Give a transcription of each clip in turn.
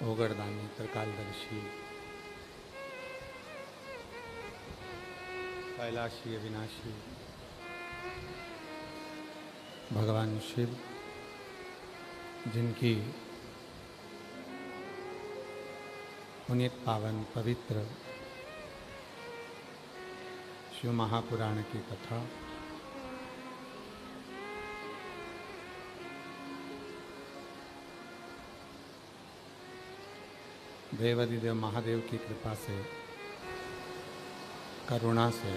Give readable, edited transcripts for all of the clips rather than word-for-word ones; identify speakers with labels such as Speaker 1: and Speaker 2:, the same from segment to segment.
Speaker 1: ओगरदानी त्रिकालदर्शी कैलाशी अविनाशी भगवान शिव, जिनकी पुनीत पावन पवित्र शिव महापुराण की कथा देवाधिदेव महादेव की कृपा से, करुणा से,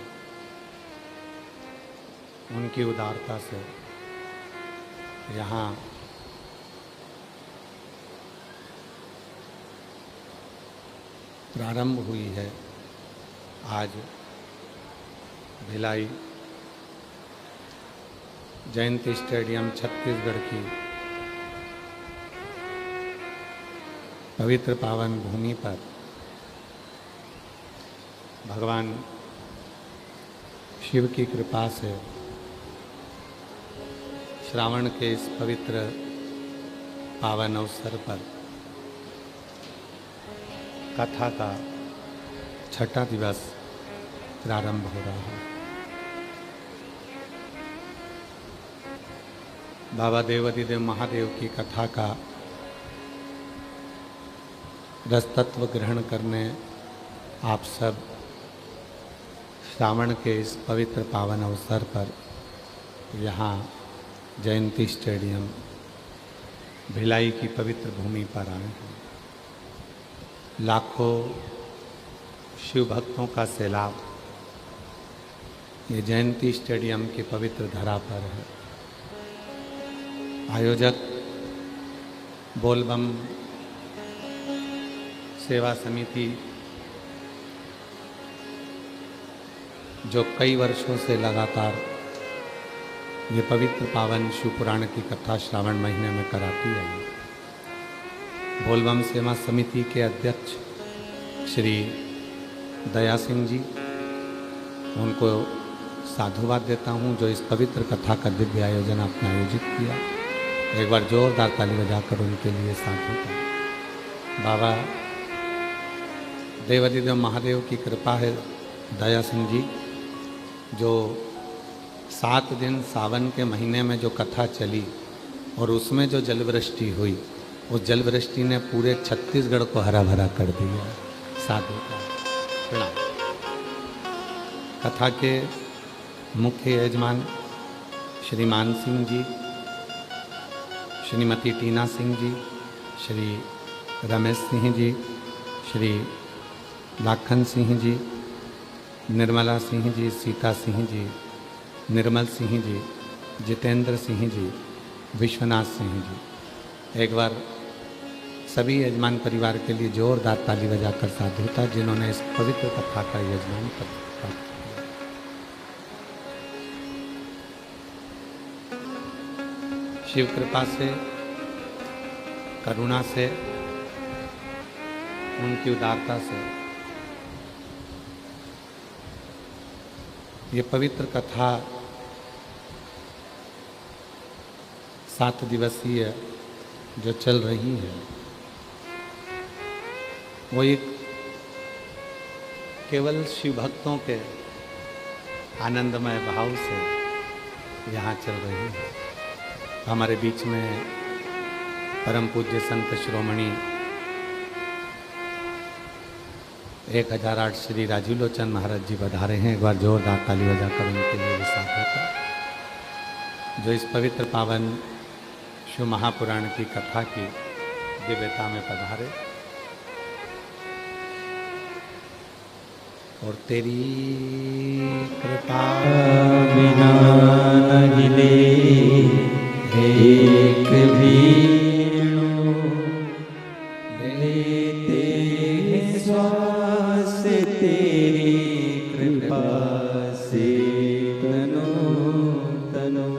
Speaker 1: उनकी उदारता से यहाँ प्रारंभ हुई है आज भिलाई जयंती स्टेडियम छत्तीसगढ़ की पवित्र पावन भूमि पर भगवान शिव की कृपा से श्रावण के इस पवित्र पावन अवसर पर कथा का छठा दिवस प्रारंभ हो रहा है। बाबा देवादिदेव महादेव की कथा का रसतत्व ग्रहण करने आप सब श्रावण के इस पवित्र पावन अवसर पर यहाँ जयंती स्टेडियम भिलाई की पवित्र भूमि पर आए हैं। लाखों शिव भक्तों का सैलाब ये जयंती स्टेडियम की पवित्र धरा पर है। आयोजक बोलबम सेवा समिति जो कई वर्षों से लगातार ये पवित्र पावन शिव पुराण की कथा श्रावण महीने में कराती है। बोलबम सेवा समिति के अध्यक्ष श्री दया सिंह जी, उनको साधुवाद देता हूँ जो इस पवित्र कथा का दिव्य आयोजन आपने आयोजित किया। एक बार जोरदार ताली बजाकर उनके लिए साधु का। बाबा देवादिदेव महादेव की कृपा है, दया सिंह जी जो 7 दिन सावन के महीने में जो कथा चली और उसमें जो जलवृष्टि हुई, उस जलवृष्टि ने पूरे छत्तीसगढ़ को हरा भरा कर दिया। साधु का प्रणाम। कथा के मुख्य यजमान श्रीमान सिंह जी, श्रीमती टीना सिंह जी, श्री रमेश सिंह जी, श्री लाखन सिंह जी, निर्मला सिंह जी, सीता सिंह जी, निर्मल सिंह जी, जितेंद्र सिंह जी, विश्वनाथ सिंह जी। एक बार सभी यजमान परिवार के लिए जोरदार ताली बजाकर साधुता जिन्होंने इस पवित्र कथा का यजमान किया। शिव कृपा से, करुणा से, उनकी उदारता से ये पवित्र कथा 7 दिवसीय जो चल रही है वो एक केवल शिव भक्तों के आनंदमय भाव से यहाँ चल रही है। हमारे बीच में परम पूज्य संत शिरोमणि 1008 श्री राजीव लोचन महाराज जी पधारे हैं। एक बार जोरदार ताली बजाकर उनके लिए विशाल होता जो इस पवित्र पावन शिव महापुराण की कथा की दिव्यता में पधारे। और तेरी कृपा
Speaker 2: बिना नहीं ले एक भी लेते श्वास तेरी कृपा से तनो तनो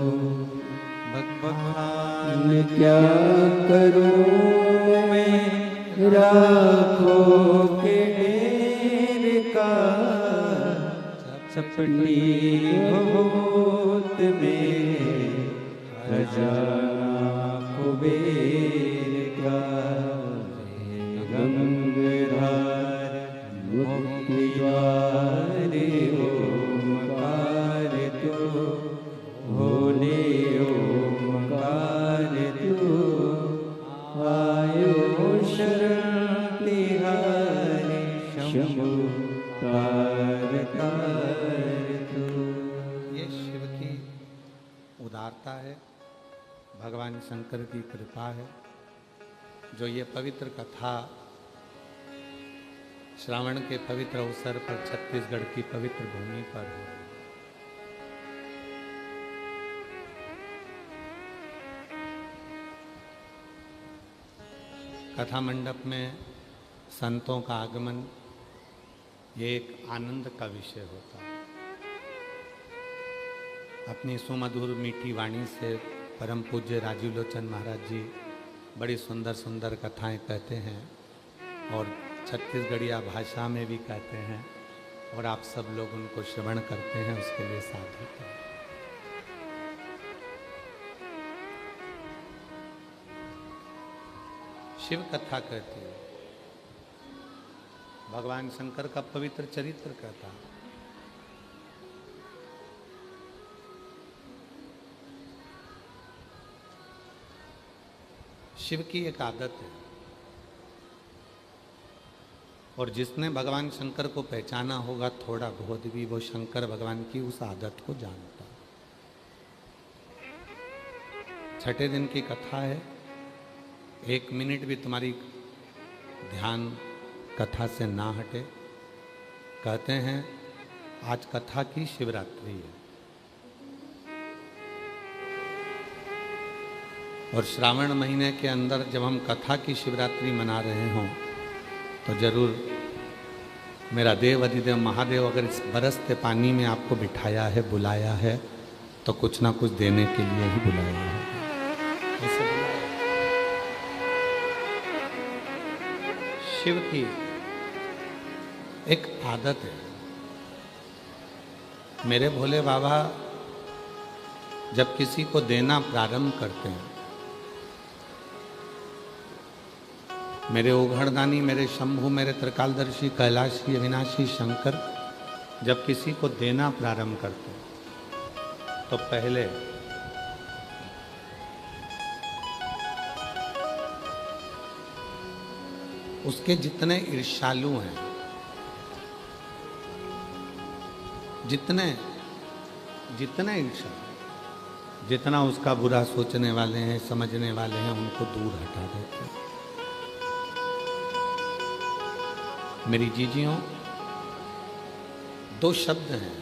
Speaker 2: भगवान क्या करूं मैं राखों के ढेर का चपटी बहुत में खजाना कुबेर का गंगाधर मुक्ति द्वार ओमकार तो भोले ओमकार तो आयो शरण तिहारे शंभु तार तार तो।
Speaker 1: ये शिव की उदारता है, भगवान शंकर की कृपा है जो ये पवित्र कथा श्रावण के पवित्र अवसर पर छत्तीसगढ़ की पवित्र भूमि पर हो। कथा मंडप में संतों का आगमन ये एक आनंद का विषय होता है। अपनी सुमधुर मीठी वाणी से परम पूज्य राजीव लोचन महाराज जी बड़ी सुंदर सुंदर कथाएं कहते हैं और छत्तीसगढ़िया भाषा में भी कहते हैं और आप सब लोग उनको श्रवण करते हैं, उसके लिए साधु हैं। शिव कथा कहती है, भगवान शंकर का पवित्र चरित्र कहता है। शिव की एक आदत है, और जिसने भगवान शंकर को पहचाना होगा थोड़ा बहुत भी, वो शंकर भगवान की उस आदत को जानता है। छठे दिन की कथा है, 1 मिनट भी तुम्हारी ध्यान कथा से ना हटे। कहते हैं आज कथा की शिवरात्रि है, और श्रावण महीने के अंदर जब हम कथा की शिवरात्रि मना रहे हों तो जरूर मेरा देव अधिदेव महादेव अगर इस बरसते पानी में आपको बिठाया है, बुलाया है, तो कुछ ना कुछ देने के लिए ही बुलाया है। ऐसे बुलाया। शिव की एक आदत है। मेरे भोले बाबा जब किसी को देना प्रारंभ करते हैं, मेरे ओघड़दानी, मेरे शंभु, मेरे त्रिकालदर्शी, कैलाशी, अविनाशी शंकर जब किसी को देना प्रारंभ करते हैं तो पहले उसके जितने ईर्ष्यालु हैं, जितने ईर्ष्यालु, जितना उसका बुरा सोचने वाले हैं, समझने वाले हैं, उनको दूर हटा देते हैं। मेरी जीजियों, 2 शब्द हैं।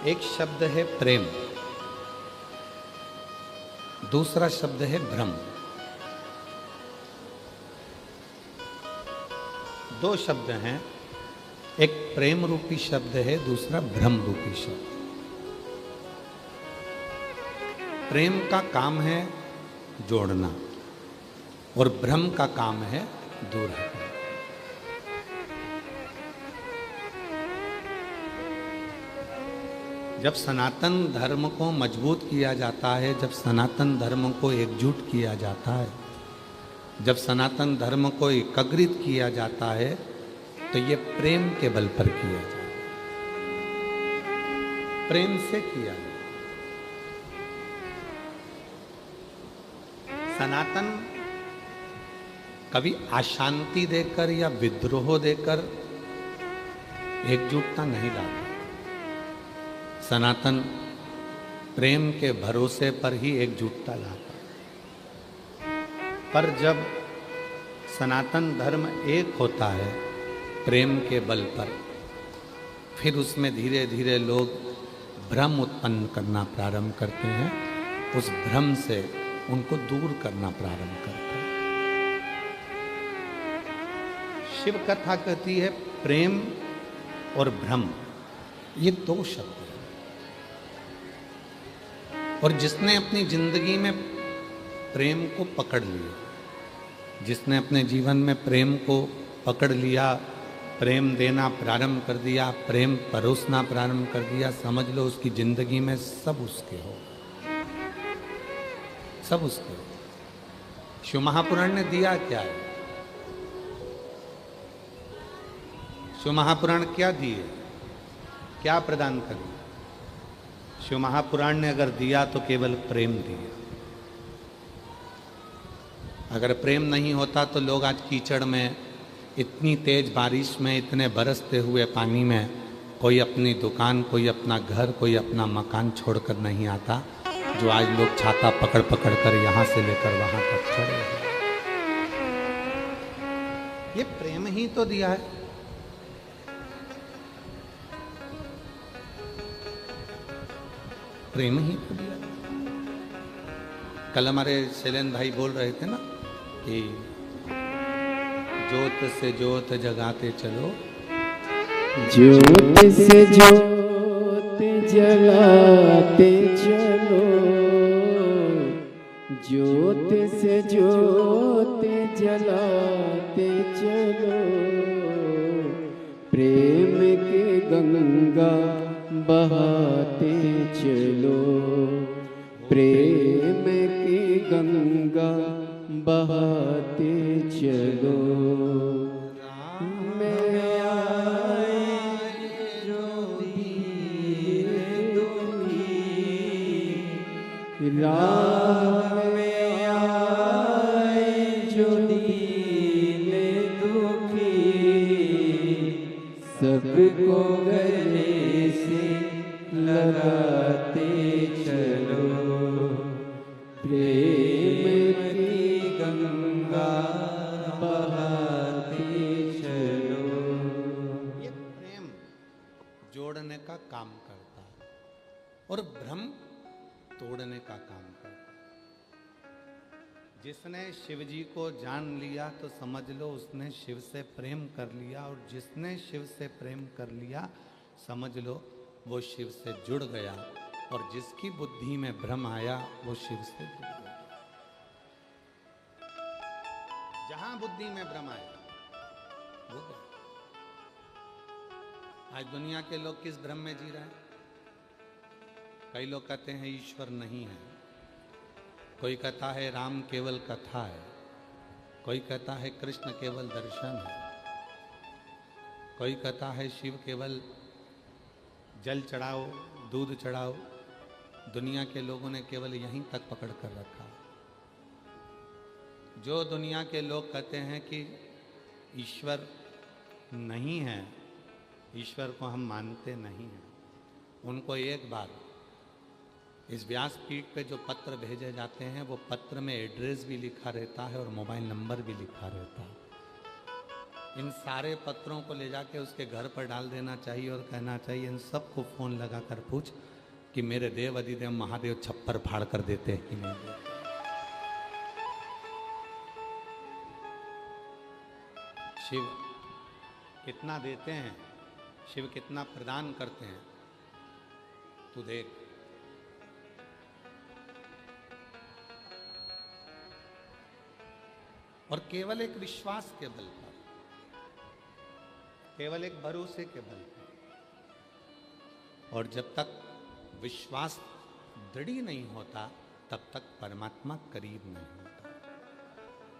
Speaker 1: एक शब्द है प्रेम, दूसरा शब्द है भ्रम। 2 शब्द हैं, एक प्रेम रूपी शब्द है, दूसरा भ्रम रूपी शब्द। प्रेम का काम है जोड़ना और भ्रम का काम है दूर हटाना। जब सनातन धर्म को मजबूत किया जाता है, जब सनातन धर्म को एकजुट किया जाता है, जब सनातन धर्म को एकाग्रित किया जाता है, तो ये प्रेम के बल पर किया जाता है, प्रेम से किया जाता है। सनातन कभी अशांति देकर या विद्रोह देकर एकजुटता नहीं लाता। सनातन प्रेम के भरोसे पर ही एकजुटता लाता। पर जब सनातन धर्म एक होता है प्रेम के बल पर, फिर उसमें धीरे धीरे लोग भ्रम उत्पन्न करना प्रारंभ करते हैं, उस भ्रम से उनको दूर करना प्रारंभ करते हैं। शिव कथा कहती है प्रेम और भ्रम, ये 2 शब्द हैं। और जिसने अपनी जिंदगी में प्रेम को पकड़ लिया, जिसने अपने जीवन में प्रेम को पकड़ लिया, प्रेम देना प्रारंभ कर दिया, प्रेम परोसना प्रारंभ कर दिया, समझ लो उसकी जिंदगी में सब उसके हो, सब उसके हो। शिव महापुराण ने दिया क्या है? शिव महापुराण क्या दिए, क्या प्रदान कर दिया? शिव महापुराण ने अगर दिया तो केवल प्रेम दिया। अगर प्रेम नहीं होता तो लोग आज कीचड़ में, इतनी तेज बारिश में, इतने बरसते हुए पानी में, कोई अपनी दुकान, कोई अपना घर, कोई अपना मकान छोड़कर नहीं आता, जो आज लोग छाता पकड़ पकड़ कर यहाँ से लेकर वहाँ तक खड़े हैं। ये प्रेम ही तो दिया है। प्रेम ही तो दिया। कल हमारे शैलेंद्र भाई बोल रहे थे ना कि ज्योत से ज्योत जगाते चलो,
Speaker 2: ज्योत से ज्योत जलाते चलो, ज्योत से ज्योत जलाते चलो, प्रेम गंगा बहाते चलो, प्रेम की गंगा बहाते चलो। मैं आए जो दीन दुखी, राम में आए जो दीन दुखी, सबको गले से लगाते चलो, प्रेम की गंगा बहाते चलो।
Speaker 1: ये प्रेम जोड़ने का काम करता है और भ्रम तोड़ने का काम करता है। जिसने शिव जी को जान लिया तो समझ लो उसने शिव से प्रेम कर लिया, और जिसने शिव से प्रेम कर लिया समझ लो वो शिव से जुड़ गया, और जिसकी बुद्धि में भ्रम आया वो शिव से जुड़ गया। जहां बुद्धि में भ्रम आया वो गया। आज दुनिया के लोग किस भ्रम में जी रहे हैं? कई लोग कहते हैं ईश्वर नहीं है, कोई कहता है राम केवल कथा है, कोई कहता है कृष्ण केवल दर्शन है, कोई कहता है शिव केवल जल चढ़ाओ दूध चढ़ाओ। दुनिया के लोगों ने केवल यहीं तक पकड़ कर रखा। जो दुनिया के लोग कहते हैं कि ईश्वर नहीं है, ईश्वर को हम मानते नहीं हैं, उनको एक बार इस व्यासपीठ पे जो पत्र भेजे जाते हैं वो पत्र में एड्रेस भी लिखा रहता है और मोबाइल नंबर भी लिखा रहता है। इन सारे पत्रों को ले जाके उसके घर पर डाल देना चाहिए और कहना चाहिए इन सबको फ़ोन लगा कर पूछ कि मेरे देव अधिदेव महादेव छप्पर फाड़ कर देते हैं कि नहीं देते। शिव कितना देते हैं, शिव कितना प्रदान करते हैं, तू देख। और केवल एक विश्वास के बल पर, केवल एक भरोसे के बल पर, और जब तक विश्वास दृढ़ नहीं होता तब तक परमात्मा करीब नहीं होता।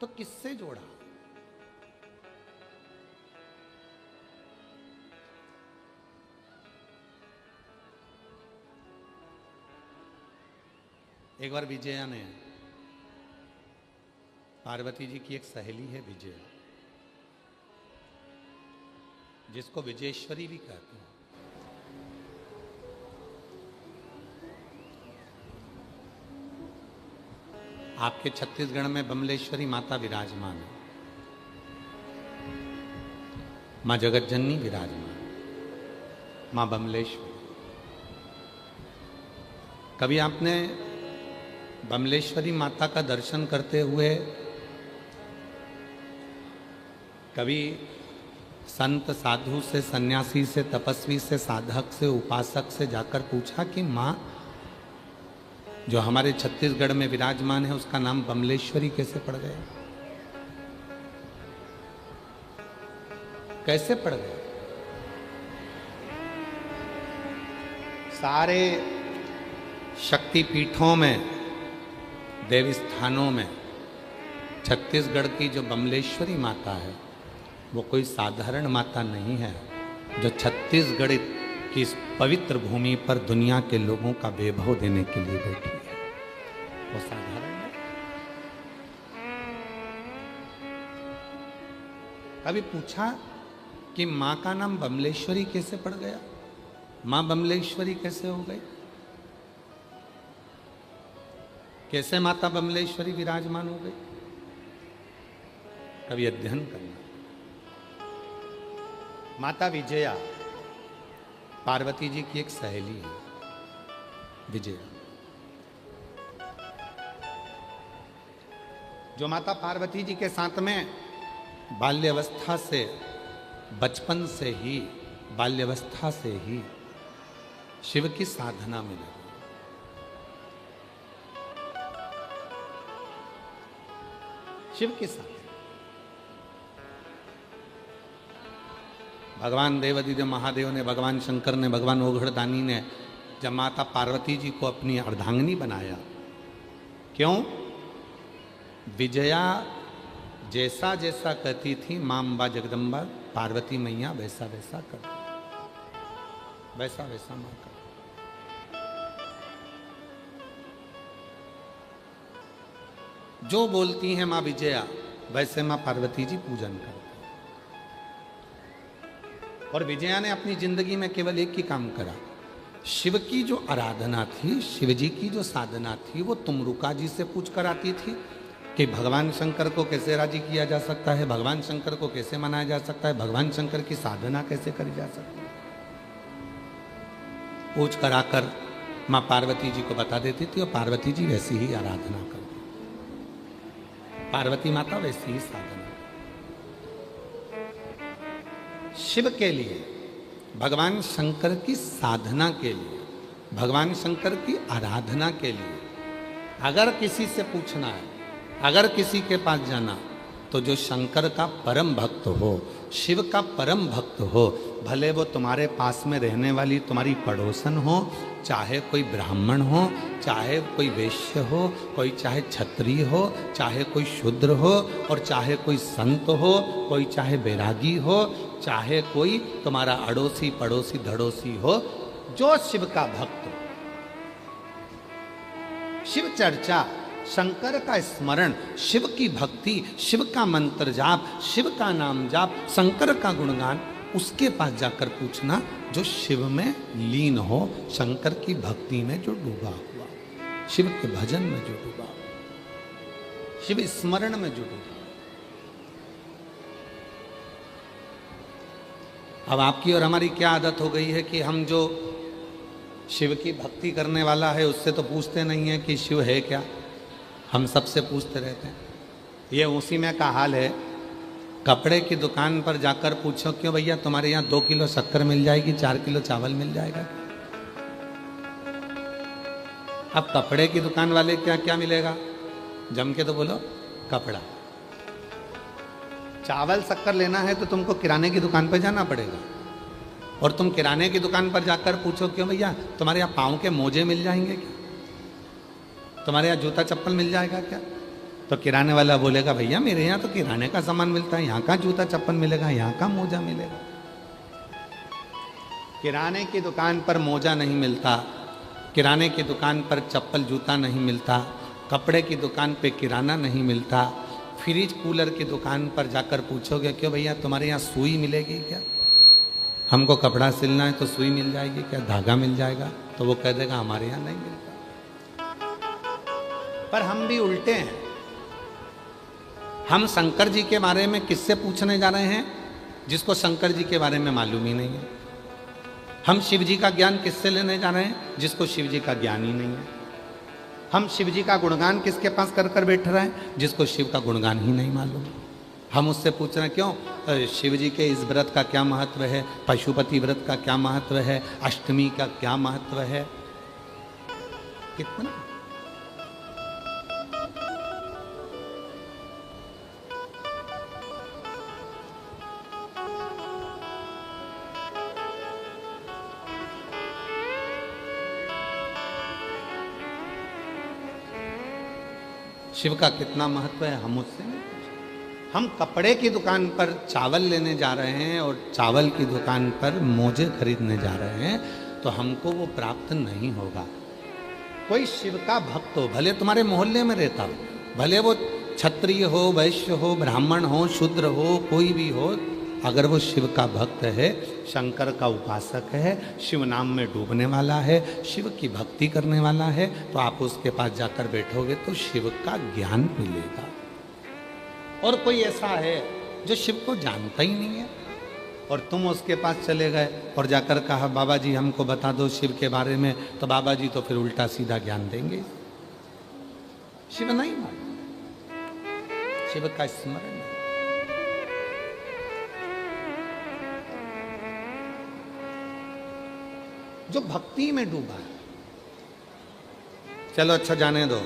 Speaker 1: तो किससे जोड़ा? एक बार विजया ने, पार्वती जी की एक सहेली है विजया, जिसको विजयेश्वरी भी कहते हैं। आपके छत्तीसगढ़ में बमलेश्वरी माता विराजमान है, मां जगत जननी विराजमान, मां बमलेश्वरी। कभी आपने बमलेश्वरी माता का दर्शन करते हुए कभी संत साधु से, सन्यासी से, तपस्वी से, साधक से, उपासक से जाकर पूछा कि माँ जो हमारे छत्तीसगढ़ में विराजमान है उसका नाम बमलेश्वरी कैसे पड़ गया? कैसे पड़ गया? सारे शक्तिपीठों में, देवी स्थानों में छत्तीसगढ़ की जो बमलेश्वरी माता है वो कोई साधारण माता नहीं है, जो छत्तीसगढ़ की इस पवित्र भूमि पर दुनिया के लोगों का वैभव देने के लिए बैठी है। वो साधारण है? कभी पूछा कि माँ का नाम बमलेश्वरी कैसे पड़ गया? माँ बमलेश्वरी कैसे हो गई? कैसे माता बमलेश्वरी विराजमान हो गई? कभी अध्ययन करना। माता विजया पार्वती जी की एक सहेली है, विजया, जो माता पार्वती जी के साथ में बाल्यावस्था से, बचपन से ही, बाल्यावस्था से ही शिव की साधना में लगी। शिव के साथ भगवान देवादिदेव महादेव ने, भगवान शंकर ने, भगवान ओघड़दानी ने जब माता पार्वती जी को अपनी अर्धांगिनी बनाया, क्यों? विजया जैसा जैसा कहती थी मां अम्बा जगदम्बा पार्वती मैया वैसा वैसा कर, वैसा वैसा मां कर। जो बोलती हैं मां विजया वैसे मां पार्वती जी पूजन करती। और विजया ने अपनी जिंदगी में केवल एक ही काम करा, शिव की जो आराधना थी, शिव जी की जो साधना थी, वो तुमरुका जी से पूछ कर आती थी कि भगवान शंकर को कैसे राजी किया जा सकता है, भगवान शंकर को कैसे मनाया जा सकता है, भगवान शंकर की साधना कैसे करी जा सकती है। पूछ कर आकर मां पार्वती जी को बता देती थी और पार्वती जी वैसी ही आराधना करती, पार्वती माता वैसी ही साधना। शिव के लिए, भगवान शंकर की साधना के लिए, भगवान शंकर की आराधना के लिए अगर किसी से पूछना है, अगर किसी के पास जाना, तो जो शंकर का परम भक्त हो, शिव का परम भक्त हो, भले वो तुम्हारे पास में रहने वाली तुम्हारी पड़ोसन हो, चाहे कोई ब्राह्मण हो, चाहे कोई वैश्य हो, कोई चाहे क्षत्रिय हो, चाहे कोई शूद्र हो, और चाहे कोई संत हो, कोई चाहे बैरागी हो, चाहे कोई तुम्हारा अड़ोसी पड़ोसी धड़ोसी हो, जो शिव का भक्त हो, शिव चर्चा, शंकर का स्मरण, शिव की भक्ति, शिव का मंत्र जाप, शिव का नाम जाप, शंकर का गुणगान, उसके पास जाकर पूछना जो शिव में लीन हो, शंकर की भक्ति में जो डूबा हुआ, शिव के भजन में जो डूबा, शिव स्मरण में जो डूबा। अब आपकी और हमारी क्या आदत हो गई है कि हम जो शिव की भक्ति करने वाला है उससे तो पूछते नहीं है कि शिव है क्या, हम सबसे पूछते रहते हैं। ये उसी में का हाल है, कपड़े की दुकान पर जाकर पूछो क्यों भैया तुम्हारे यहाँ 2 किलो शक्कर मिल जाएगी, 4 किलो चावल मिल जाएगा। अब कपड़े की दुकान वाले क्या क्या मिलेगा, जम के तो बोलो कपड़ा। चावल शक्कर लेना है तो तुमको किराने की दुकान पर जाना पड़ेगा, और तुम किराने की दुकान पर जाकर पूछो क्यों भैया तुम्हारे यहाँ पाँव के मोजे मिल जाएंगे क्या, तुम्हारे यहाँ जूता चप्पल मिल जाएगा क्या, तो किराने वाला बोलेगा भैया मेरे यहाँ तो किराने का सामान मिलता है, यहाँ का जूता चप्पल मिलेगा, यहाँ का मोजा मिलेगा। किराने की दुकान पर मोजा नहीं मिलता, किराने की दुकान पर चप्पल जूता नहीं मिलता, कपड़े की दुकान पे किराना नहीं मिलता, फ्रिज कूलर की दुकान पर जाकर पूछोगे क्यों भैया तुम्हारे यहाँ सुई मिलेगी क्या, हमको कपड़ा सिलना है तो सुई मिल जाएगी क्या, धागा मिल जाएगा, तो वो कह देगा हमारे यहाँ नहीं मिलता। पर हम भी उल्टे हैं, हम शंकर जी के बारे में किससे पूछने जा रहे हैं जिसको शंकर जी के बारे में मालूम ही नहीं है। हम शिव जी का ज्ञान किससे लेने जा रहे हैं जिसको शिव जी का ज्ञान ही नहीं है। हम शिव जी का गुणगान किसके पास कर कर बैठ रहे हैं जिसको शिव का गुणगान ही नहीं मालूम। हम उससे पूछ रहे हैं क्यों शिव जी के इस व्रत का क्या महत्व है, पशुपति व्रत का क्या महत्व है, अष्टमी का क्या महत्व है, कितना। शिव का कितना महत्व है हम उससे नहीं पूछे। हम कपड़े की दुकान पर चावल लेने जा रहे हैं और चावल की दुकान पर मोजे खरीदने जा रहे हैं तो हमको वो प्राप्त नहीं होगा। कोई शिव का भक्त हो, भले तुम्हारे मोहल्ले में रहता हो, भले वो क्षत्रिय हो, वैश्य हो, ब्राह्मण हो, शूद्र हो, कोई भी हो, अगर वो शिव का भक्त है, शंकर का उपासक है, शिव नाम में डूबने वाला है, शिव की भक्ति करने वाला है, तो आप उसके पास जाकर बैठोगे तो शिव का ज्ञान मिलेगा। और कोई ऐसा है जो शिव को जानता ही नहीं है और तुम उसके पास चले गए और जाकर कहा बाबा जी हमको बता दो शिव के बारे में, तो बाबा जी तो फिर उल्टा सीधा ज्ञान देंगे। शिव नहीं मालूम, शिव का स्मरण नहीं। जो भक्ति में डूबा है, चलो अच्छा जाने दो,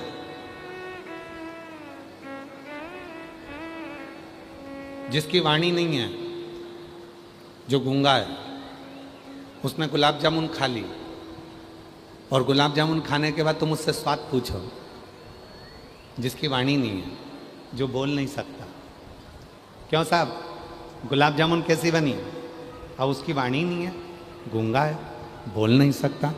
Speaker 1: जिसकी वाणी नहीं है, जो गूंगा है उसने गुलाब जामुन खा ली और गुलाब जामुन खाने के बाद तुम उससे स्वाद पूछो, जिसकी वाणी नहीं है, जो बोल नहीं सकता, क्यों साहब गुलाब जामुन कैसी बनी? और उसकी वाणी नहीं है, गूंगा है, बोल नहीं सकता,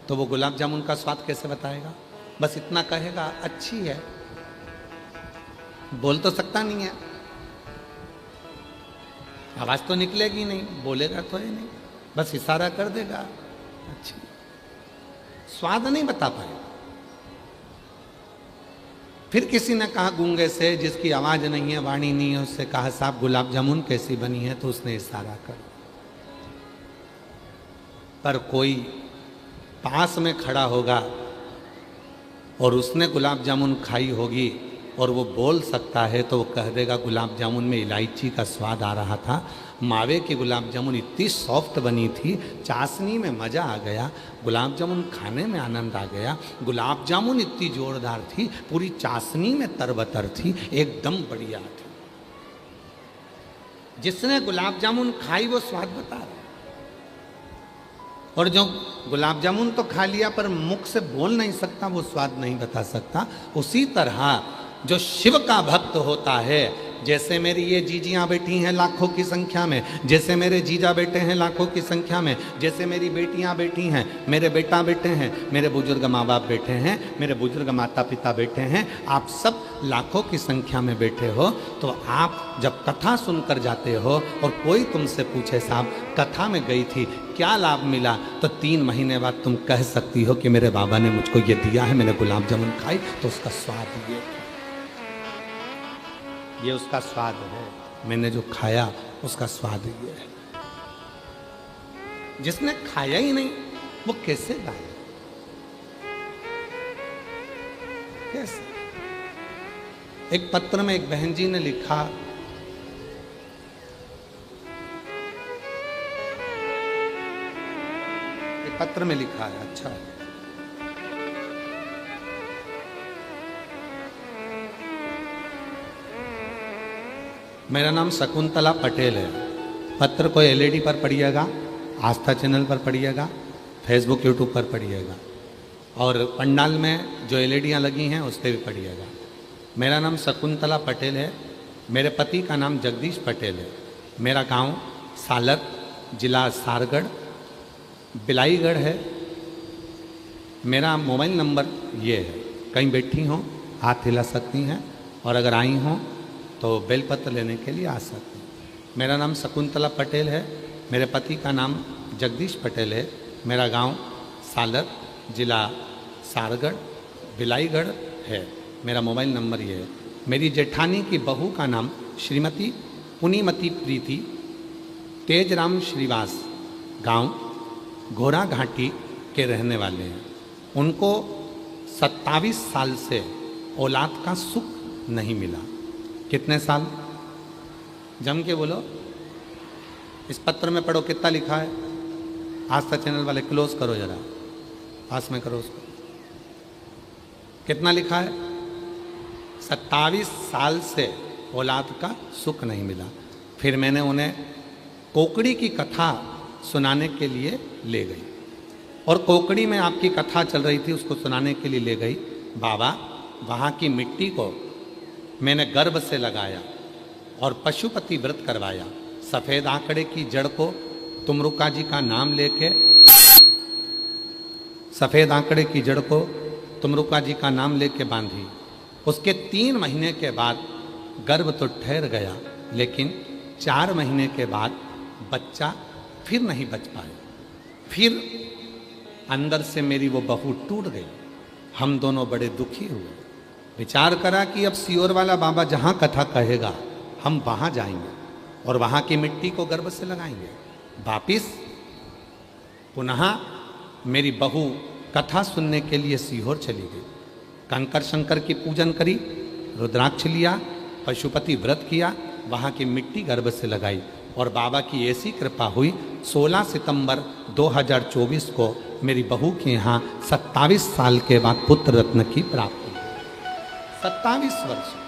Speaker 1: तो वो गुलाब जामुन का स्वाद कैसे बताएगा? बस इतना कहेगा अच्छी है, बोल तो सकता नहीं है, आवाज तो निकलेगी नहीं, बोलेगा तो है नहीं, बस इशारा कर देगा अच्छी, स्वाद नहीं बता पाएगा। फिर किसी ने कहा गूंगे से, जिसकी आवाज नहीं है, वाणी नहीं है, उससे कहा साहब गुलाब जामुन कैसी बनी है? तो उसने इशारा कर, पर कोई पास में खड़ा होगा और उसने गुलाब जामुन खाई होगी और वो बोल सकता है तो वो कह देगा गुलाब जामुन में इलायची का स्वाद आ रहा था, मावे की गुलाब जामुन इतनी सॉफ्ट बनी थी, चाशनी में मज़ा आ गया, गुलाब जामुन खाने में आनंद आ गया, गुलाब जामुन इतनी जोरदार थी, पूरी चाशनी में तरबतर थी, एकदम बढ़िया थी। जिसने गुलाब जामुन खाई वो स्वाद बता रहा है, और जो गुलाब जामुन तो खा लिया पर मुख से बोल नहीं सकता, वो स्वाद नहीं बता सकता। उसी तरह जो शिव का भक्त होता है, जैसे मेरी ये जीजियाँ बैठी हैं लाखों की संख्या में, जैसे मेरे जीजा बेटे हैं लाखों की संख्या में, जैसे मेरी बेटियाँ बैठी हैं, मेरे बेटा बैठे हैं, मेरे बुजुर्ग माँ बाप बैठे हैं, मेरे बुजुर्ग माता पिता बैठे हैं, आप सब लाखों की संख्या में बैठे हो, तो आप जब कथा सुनकर जाते हो और कोई तुमसे पूछे साहब कथा में गई थी क्या लाभ मिला, तो 3 महीने बाद तुम कह सकती हो कि मेरे बाबा ने मुझको ये दिया है, मैंने गुलाब जामुन खाई तो उसका स्वाद ये उसका स्वाद है, मैंने जो खाया उसका स्वाद ये है। जिसने खाया ही नहीं वो कैसे गाए? कैसे? एक पत्र में एक बहन जी ने लिखा, एक पत्र में लिखा है, अच्छा है, मेरा नाम शकुंतला पटेल है। पत्र को एलईडी पर पढ़िएगा, आस्था चैनल पर पढ़िएगा, फेसबुक यूट्यूब पर पढ़िएगा, और पंडाल में जो एलईडियाँ लगी हैं उस पर भी पढ़िएगा। मेरा नाम शकुंतला पटेल है, मेरे पति का नाम जगदीश पटेल है, मेरा गांव सालर, जिला सारगढ़, बिलाईगढ़ है। मेरा मोबाइल नंबर ये है, कहीं बैठी हों हाथ हिला सकती हैं, और अगर आई हों तो बेलपत्र लेने के लिए आ सकते हैं। मेरा नाम शकुंतला पटेल है, मेरे पति का नाम जगदीश पटेल है, मेरा गांव सालर, जिला सारगढ़, बिलाईगढ़ है, मेरा मोबाइल नंबर ये है। मेरी जेठानी की बहू का नाम श्रीमती पुनीमती प्रीति तेजराम श्रीवास, गांव घोड़ा घाटी के रहने वाले हैं। उनको 27 साल से औलाद का सुख नहीं मिला। कितने साल? जम के बोलो, इस पत्र में पढ़ो कितना लिखा है। आस्था चैनल वाले क्लोज करो जरा, पास में करो उसको। कितना लिखा है? 27 साल से औलाद का सुख नहीं मिला। फिर मैंने उन्हें कोकड़ी की कथा सुनाने के लिए ले गई, और कोकड़ी में आपकी कथा चल रही थी, उसको सुनाने के लिए ले गई। बाबा वहाँ की मिट्टी को मैंने गर्भ से लगाया और पशुपति व्रत करवाया। सफ़ेद आंकड़े की जड़ को तुमरुका जी का नाम लेके, सफ़ेद आंकड़े की जड़ को तुमरुका जी का नाम लेके बांधी। उसके 3 महीने के बाद गर्भ तो ठहर गया, लेकिन 4 महीने के बाद बच्चा फिर नहीं बच पाया। फिर अंदर से मेरी वो बहू टूट गई। हम दोनों बड़े दुखी हुए। विचार करा कि अब सियोर वाला बाबा जहाँ कथा कहेगा हम वहाँ जाएंगे और वहाँ की मिट्टी को गर्भ से लगाएंगे। वापिस पुनः मेरी बहू कथा सुनने के लिए सीहोर चली गई। कंकर शंकर की पूजन करी, रुद्राक्ष लिया, पशुपति व्रत किया, वहाँ की मिट्टी गर्भ से लगाई, और बाबा की ऐसी कृपा हुई 16 सितंबर 2024 को मेरी बहू के यहाँ 27 साल के बाद पुत्र रत्न की प्राप्ति। 27 वर्ष।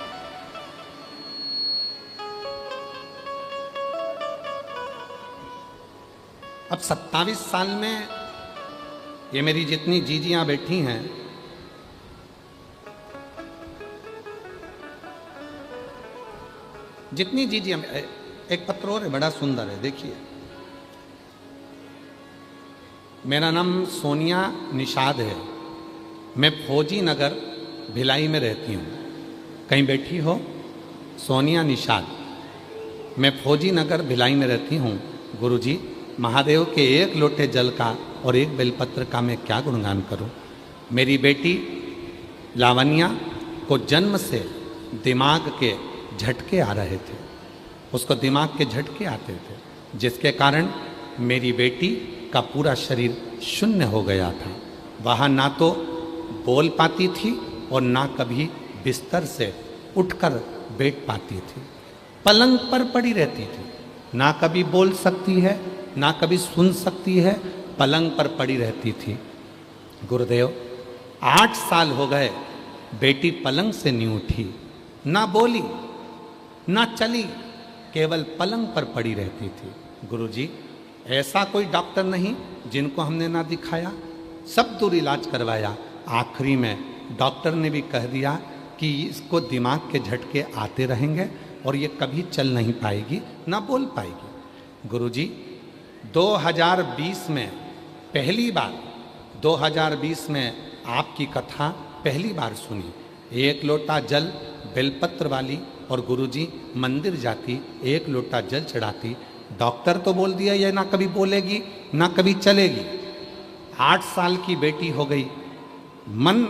Speaker 1: अब 27 साल में ये मेरी जितनी जीजियां बैठी हैं, जितनी जीजियां, एक पत्र और है बड़ा सुंदर है, देखिए। मेरा नाम सोनिया निषाद है, मैं फौजी नगर भिलाई में रहती हूँ। कहीं बैठी हो? सोनिया निषाद, मैं फौजी नगर भिलाई में रहती हूँ। गुरुजी, महादेव के एक लोटे जल का और एक बेलपत्र का मैं क्या गुणगान करूँ। मेरी बेटी लावण्या को जन्म से दिमाग के झटके आ रहे थे, उसको दिमाग के झटके आते थे, जिसके कारण मेरी बेटी का पूरा शरीर शून्य हो गया था। वह ना तो बोल पाती थी और ना कभी बिस्तर से उठकर बैठ पाती थी, पलंग पर पड़ी रहती थी। ना कभी बोल सकती है, ना कभी सुन सकती है, पलंग पर पड़ी रहती थी। गुरुदेव, 8 साल हो गए, बेटी पलंग से नहीं उठी, ना बोली ना चली, केवल पलंग पर पड़ी रहती थी। गुरुजी, ऐसा कोई डॉक्टर नहीं जिनको हमने ना दिखाया, सब दूर इलाज करवाया। आखिरी में डॉक्टर ने भी कह दिया कि इसको दिमाग के झटके आते रहेंगे और ये कभी चल नहीं पाएगी, ना बोल पाएगी। गुरुजी, 2020 में पहली बार 2020 में आपकी कथा पहली बार सुनी। एक लोटा जल बेलपत्र वाली और गुरुजी मंदिर जाती, एक लोटा जल चढ़ाती। डॉक्टर तो बोल दिया ये ना कभी बोलेगी ना कभी चलेगी। 8 साल की बेटी हो गई, मन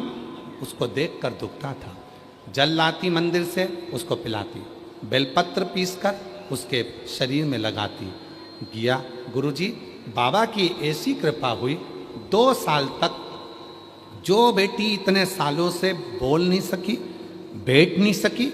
Speaker 1: उसको देखकर दुखता था। जल लाती मंदिर से, उसको पिलाती, बेलपत्र पीसकर उसके शरीर में लगाती। गया गुरुजी, बाबा की ऐसी कृपा हुई, 2 साल तक जो बेटी इतने सालों से बोल नहीं सकी, बैठ नहीं सकी,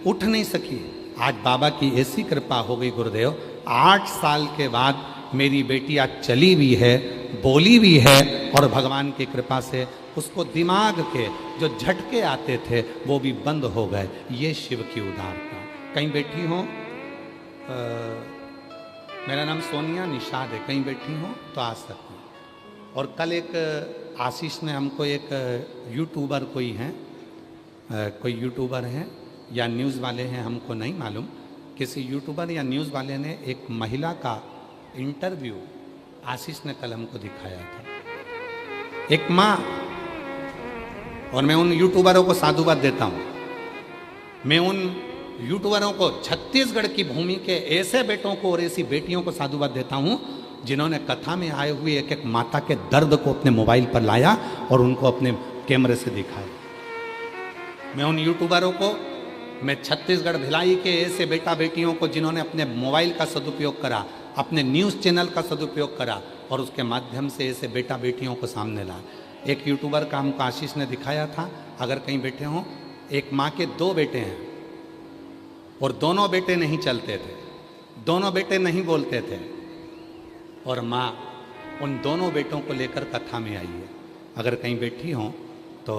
Speaker 1: उठ नहीं सकी, आज बाबा की ऐसी कृपा हो गई गुरुदेव। 8 साल के बाद मेरी बेटी आज चली भी है, बोली भी है और भगवान की कृपा से उसको दिमाग के जो झटके आते थे वो भी बंद हो गए। ये शिव की उदारता। कहीं बैठी हो, मेरा नाम सोनिया निषाद है, कहीं बैठी हो तो आ सकती हैं। और कल एक आशीष ने हमको, एक यूट्यूबर कोई हैं, कोई यूट्यूबर हैं या न्यूज़ वाले हैं, हमको नहीं मालूम, किसी यूट्यूबर या न्यूज़ वाले ने एक महिला का इंटरव्यू आशीष ने कल हमको दिखाया था। एक माँ, और मैं उन यूट्यूबरों को साधुवाद देता हूँ, मैं उन यूट्यूबरों को, छत्तीसगढ़ की भूमि के ऐसे बेटों को और ऐसी बेटियों को साधुवाद देता हूँ जिन्होंने कथा में आए हुए एक एक माता के दर्द को अपने मोबाइल पर लाया और उनको अपने कैमरे से दिखाया। मैं उन यूट्यूबरों को, मैं छत्तीसगढ़ भिलाई के ऐसे बेटा बेटियों को जिन्होंने अपने मोबाइल का सदुपयोग करा, अपने न्यूज़ चैनल का सदुपयोग करा और उसके माध्यम से ऐसे बेटा बेटियों को सामने ला। एक यूट्यूबर का हमको आशीष ने दिखाया था, अगर कहीं बैठे हों, एक माँ के 2 बेटे हैं और दोनों बेटे नहीं चलते थे, दोनों बेटे नहीं बोलते थे, और माँ उन दोनों बेटों को लेकर कथा में आई है। अगर कहीं बैठी हों तो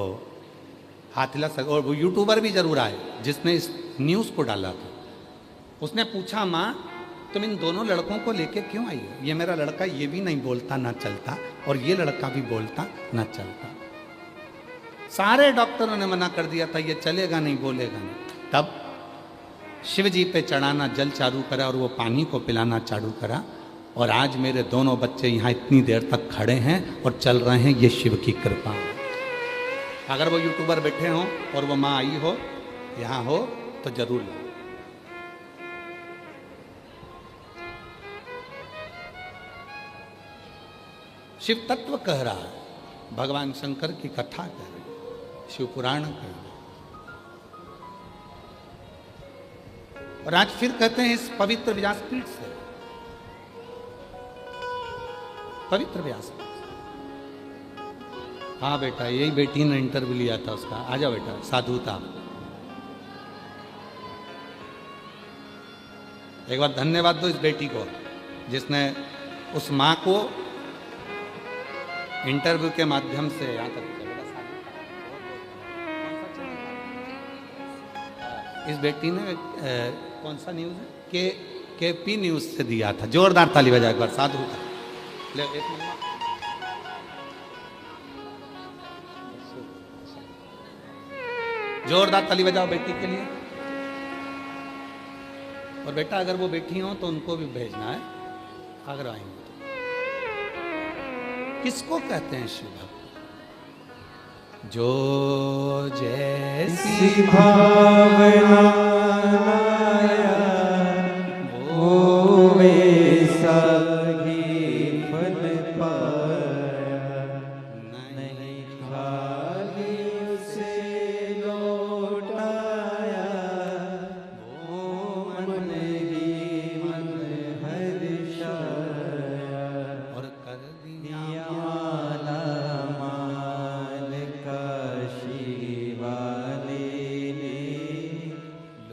Speaker 1: हाथ हिला सक। और वो यूट्यूबर भी जरूर आए जिसने इस न्यूज़ को डाला था। उसने पूछा, माँ तुम इन दोनों लड़कों को लेके क्यों आई हो? ये मेरा लड़का ये भी नहीं बोलता ना चलता और ये लड़का भी बोलता ना चलता। सारे डॉक्टरों ने मना कर दिया था, ये चलेगा नहीं, बोलेगा नहीं। तब शिव जी पे चढ़ाना जल चालू करा और वो पानी को पिलाना चालू करा, और आज मेरे दोनों बच्चे यहाँ इतनी देर तक खड़े हैं और चल रहे हैं। ये शिव की कृपा है। अगर वो यूट्यूबर बैठे हों और वो माँ आई हो, यहाँ हो, तो जरूर लो। शिव तत्व कह रहा है, भगवान शंकर की कथा कह रही है, शिव पुराण कह रही है। और आज फिर कहते हैं इस पवित्र व्यासपीठ से, पवित्र व्यासपीठ। हाँ बेटा, यही बेटी ने इंटरव्यू लिया था उसका। आ जाओ बेटा, साधु था। एक बार धन्यवाद दो इस बेटी को जिसने उस माँ को इंटरव्यू के माध्यम से यहाँ तक। इस बेटी ने कौन सा न्यूज़ है, KP न्यूज़ से दिया था। जोरदार ताली बजा एक बार, साधु था। ले एक मिनट। जोरदार ताली बजाओ बेटी के लिए। और बेटा अगर वो बैठी हो तो उनको भी भेजना है अगर आएंगे तो। किसको कहते हैं शिव भक्त? जो जैसी
Speaker 2: भावना वो वैसा ही फल पाया, नहीं खाली उसे लौटाया, वो मन ही मन हर्षाया,
Speaker 1: और कर दिया
Speaker 2: माला माल काशी वाले ने,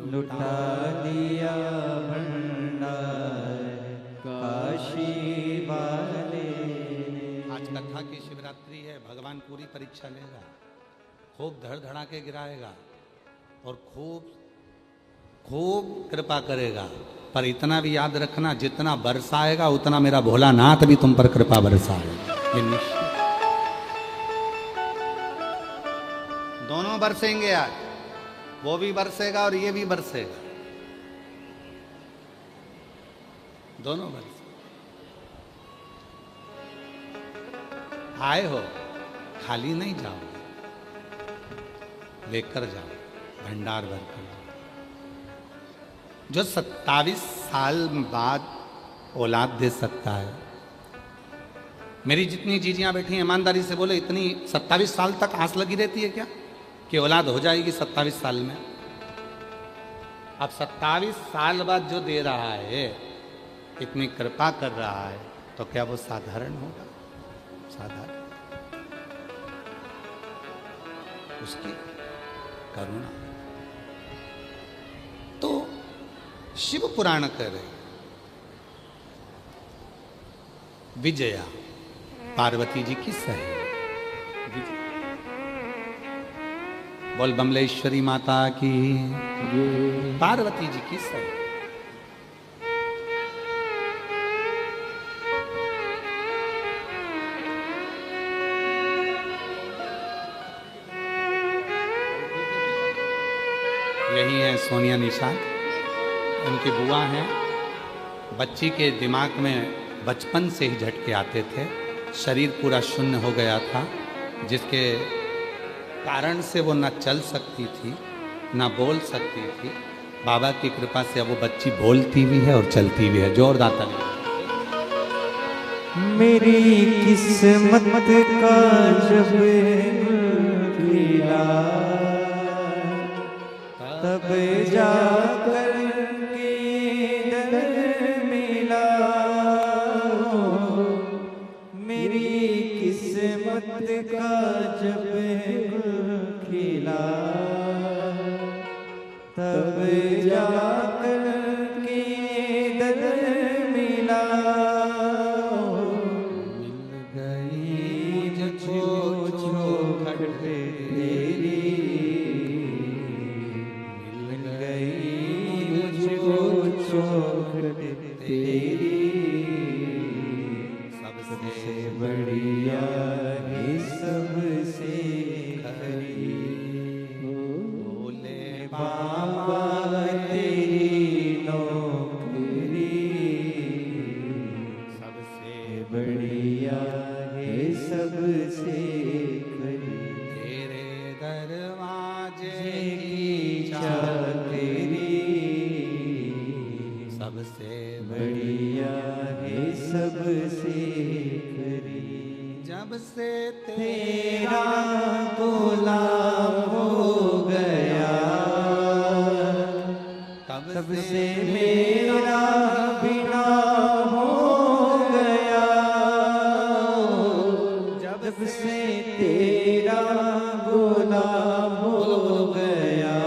Speaker 2: लुटा दिया भंडार काशी वाले ने।
Speaker 1: आज कथा की शिवरात्रि है। भगवान पूरी परीक्षा लेगा, खूब धड़ धड़ा के गिराएगा और खूब खूब कृपा करेगा। पर इतना भी याद रखना, जितना बरसाएगा उतना मेरा भोलानाथ भी तुम पर कृपा बरसाएगा। ये निश्चित। दोनों बरसेंगे आज, वो भी बरसेगा और ये भी बरसेगा, दोनों बरसे। आए हो खाली नहीं जाओ, लेकर जाओ, भंडार भर कर जाओ। जो 27 साल बाद औलाद दे सकता है, मेरी जितनी जीजियां बैठी हैं ईमानदारी से बोले, इतनी 27 साल तक आस लगी रहती है क्या कि औलाद हो जाएगी 27 साल में? अब 27 साल बाद जो दे रहा है, इतनी कृपा कर रहा है, तो क्या वो साधारण होगा? साधारण। उसकी करुणा। तो शिव पुराण कह रहे विजया पार्वती जी की सहेली। बोल बमलेश्वरी माता की, पार्वती जी की सहेली। यही है सोनिया निषाद, उनकी बुआ हैं। बच्ची के दिमाग में बचपन से ही झटके आते थे, शरीर पूरा शून्य हो गया था, जिसके कारण से वो न चल सकती थी न बोल सकती थी। बाबा की कृपा से अब वो बच्ची बोलती भी है और चलती भी है। जोरदार ताली।
Speaker 2: मेरी किस्मत का जब खिला, तब जाकर के दर मिला। मेरी किस्मत का जब खिला, तब जाकर के दर मिला। मिल गई मुझको चौखट तेरी, मिल गई मुझको चौखट तेरी। सबसे बढ़िया है सबसे खरी, भोले बाबा तेरी नौकरी। सबसे बढ़िया है सबसे खरी,
Speaker 1: तेरे दरवाजे
Speaker 2: की चाकरी।
Speaker 1: सबसे
Speaker 2: बढ़िया है सबसे खरी।
Speaker 1: जब से
Speaker 2: तेरा गुलाम हो गया, तब से मेरा बिना हो गया। जब से तेरा गुलाम हो गया,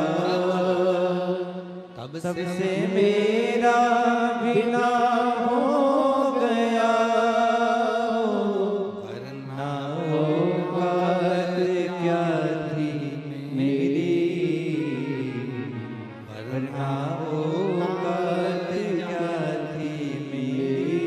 Speaker 1: तब
Speaker 2: तब से मेरा बिना हो गया।
Speaker 1: वरना
Speaker 2: औकात क्या थी मेरी, वरना औकात क्या थी मेरी।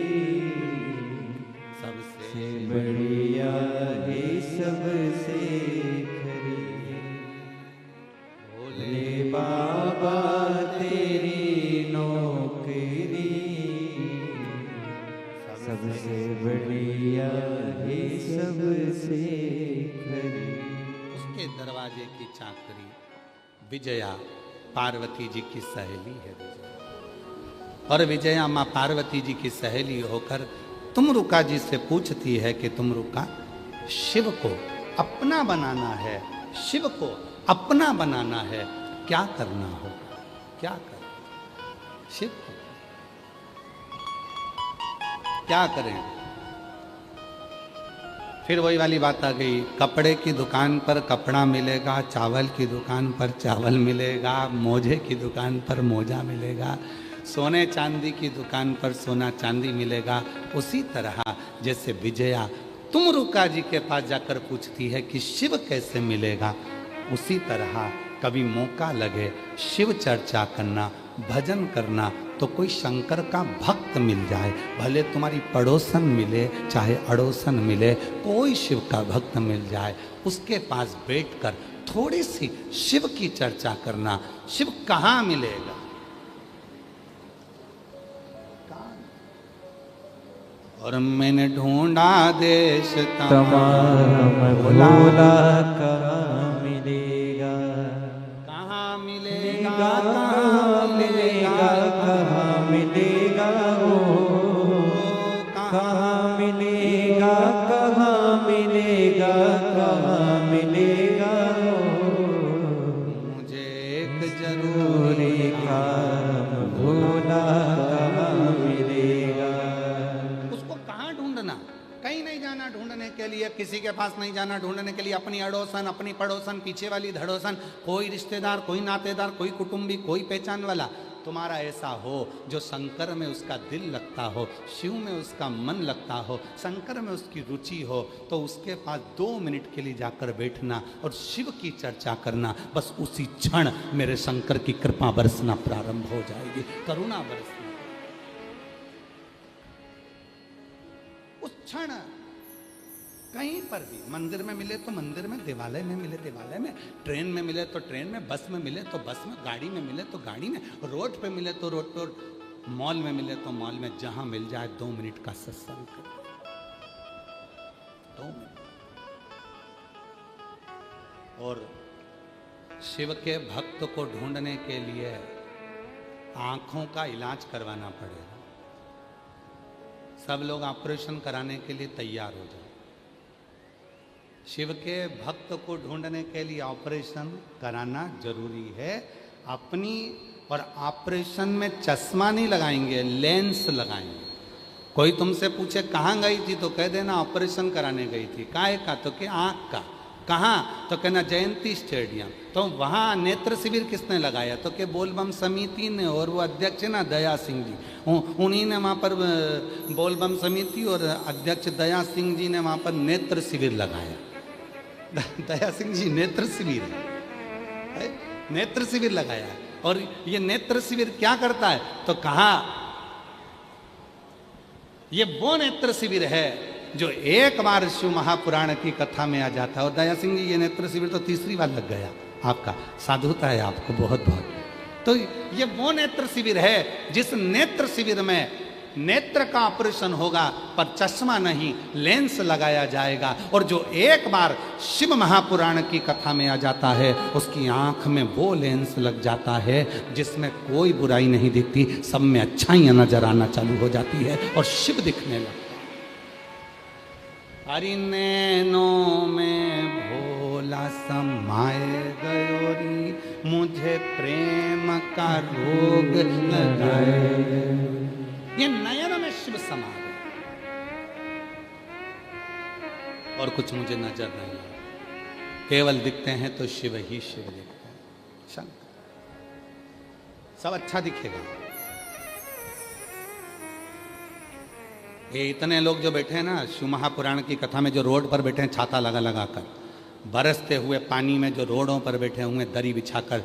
Speaker 2: सबसे खरी।
Speaker 1: उसके दरवाजे की चाकरी विजया पार्वती जी की सहेली है विजया। और विजया माँ पार्वती जी की सहेली होकर तुमरुका जी से पूछती है कि तुमरुका, शिव को अपना बनाना है, शिव को अपना बनाना है, क्या करना होगा, क्या करें शिव को, क्या करें। फिर वही वाली बात आ गई, कपड़े की दुकान पर कपड़ा मिलेगा, चावल की दुकान पर चावल मिलेगा, मोजे की दुकान पर मोजा मिलेगा, सोने चांदी की दुकान पर सोना चांदी मिलेगा। उसी तरह जैसे विजया तुमरुका जी के पास जाकर पूछती है कि शिव कैसे मिलेगा, उसी तरह कभी मौका लगे शिव चर्चा करना, भजन करना, तो कोई शंकर का भक्त मिल जाए, भले तुम्हारी पड़ोसन मिले चाहे अड़ोसन मिले, कोई शिव का भक्त मिल जाए, उसके पास बैठकर थोड़ी सी शिव की चर्चा करना। शिव कहाँ मिलेगा, और मैंने ढूंढा देश
Speaker 2: तमाम भोला कहाँ मिलेगा,
Speaker 1: कहाँ मिलेगा,
Speaker 2: कहाँ मिलेगा, कहाँ मिलेगा वो, कहाँ मिलेगा, कहाँ मिलेगा, कहाँ मिलेगा वो।
Speaker 1: मुझे एक जरूरी
Speaker 2: काम भोला कहाँ मिलेगा।
Speaker 1: उसको कहाँ ढूंढना, कहीं नहीं जाना ढूंढने के लिए, किसी के पास नहीं जाना ढूंढने के लिए, अपनी अड़ोसन, अपनी पड़ोसन, पीछे वाली धड़ोसन, कोई रिश्तेदार, कोई नातेदार, कोई कुटुंबी, कोई पहचान वाला तुम्हारा ऐसा हो जो शंकर में उसका दिल लगता हो, शिव में उसका मन लगता हो, शंकर में उसकी रुचि हो, तो उसके पास 2 मिनट के लिए जाकर बैठना और शिव की चर्चा करना। बस उसी क्षण मेरे शंकर की कृपा बरसना प्रारंभ हो जाएगी, करुणा बरसना। उस क्षण कहीं पर भी, मंदिर में मिले तो मंदिर में, देवालय में मिले देवालय में, ट्रेन में मिले तो ट्रेन में, बस में मिले तो बस में, गाड़ी में मिले तो गाड़ी में, रोड पे मिले तो रोड पर, मॉल में मिले तो मॉल में, जहां मिल जाए 2 मिनट का सत्संग कर, 2 मिनट। और शिव के भक्त को ढूंढने के लिए आंखों का इलाज करवाना पड़ेगा। सब लोग ऑपरेशन कराने के लिए तैयार हो जाए। शिव के भक्त को ढूंढने के लिए ऑपरेशन कराना जरूरी है अपनी, और ऑपरेशन में चश्मा नहीं लगाएंगे, लेंस लगाएंगे। कोई तुमसे पूछे कहाँ गई थी तो कह देना ऑपरेशन कराने गई थी। काहे का, तो कि आँख का। कहाँ, तो कहना जयंती स्टेडियम। तो वहाँ नेत्र शिविर किसने लगाया, तो कि बोलबम समिति ने, और वो अध्यक्ष है ना दया सिंह जी, उन्हीं ने वहाँ पर बोलबम समिति और अध्यक्ष दया सिंह जी ने वहाँ पर नेत्र शिविर लगाया। दया सिंह जी नेत्र शिविर है, नेत्र शिविर लगाया है। और ये नेत्र शिविर क्या करता है, तो कहा ये वो नेत्र शिविर है जो एक बार शिव महापुराण की कथा में आ जाता है। और दया सिंह जी ये नेत्र शिविर तो 3री बार लग गया आपका, साधुता है आपको बहुत बहुत। तो ये वो नेत्र शिविर है जिस नेत्र शिविर में नेत्र का ऑपरेशन होगा पर चश्मा नहीं, लेंस लगाया जाएगा। और जो एक बार शिव महापुराण की कथा में आ जाता है उसकी आंख में वो लेंस लग जाता है जिसमें कोई बुराई नहीं दिखती, सब में अच्छाइयां नजर आना चालू हो जाती है और शिव दिखने लगता है। हरि नैनों में भोला समाए गयो री, मुझे प्रेम का रोग लगाए। ये नयन में शिव समा गए और कुछ मुझे नजर नहीं आता, केवल दिखते हैं तो शिव ही शिव दिखते हैं, शंकर सब अच्छा दिखेगा। ये इतने लोग जो बैठे हैं ना शिव महापुराण की कथा में, जो रोड पर बैठे हैं छाता लगा लगा कर, बरसते हुए पानी में जो रोडों पर बैठे हुए, दरी बिछाकर,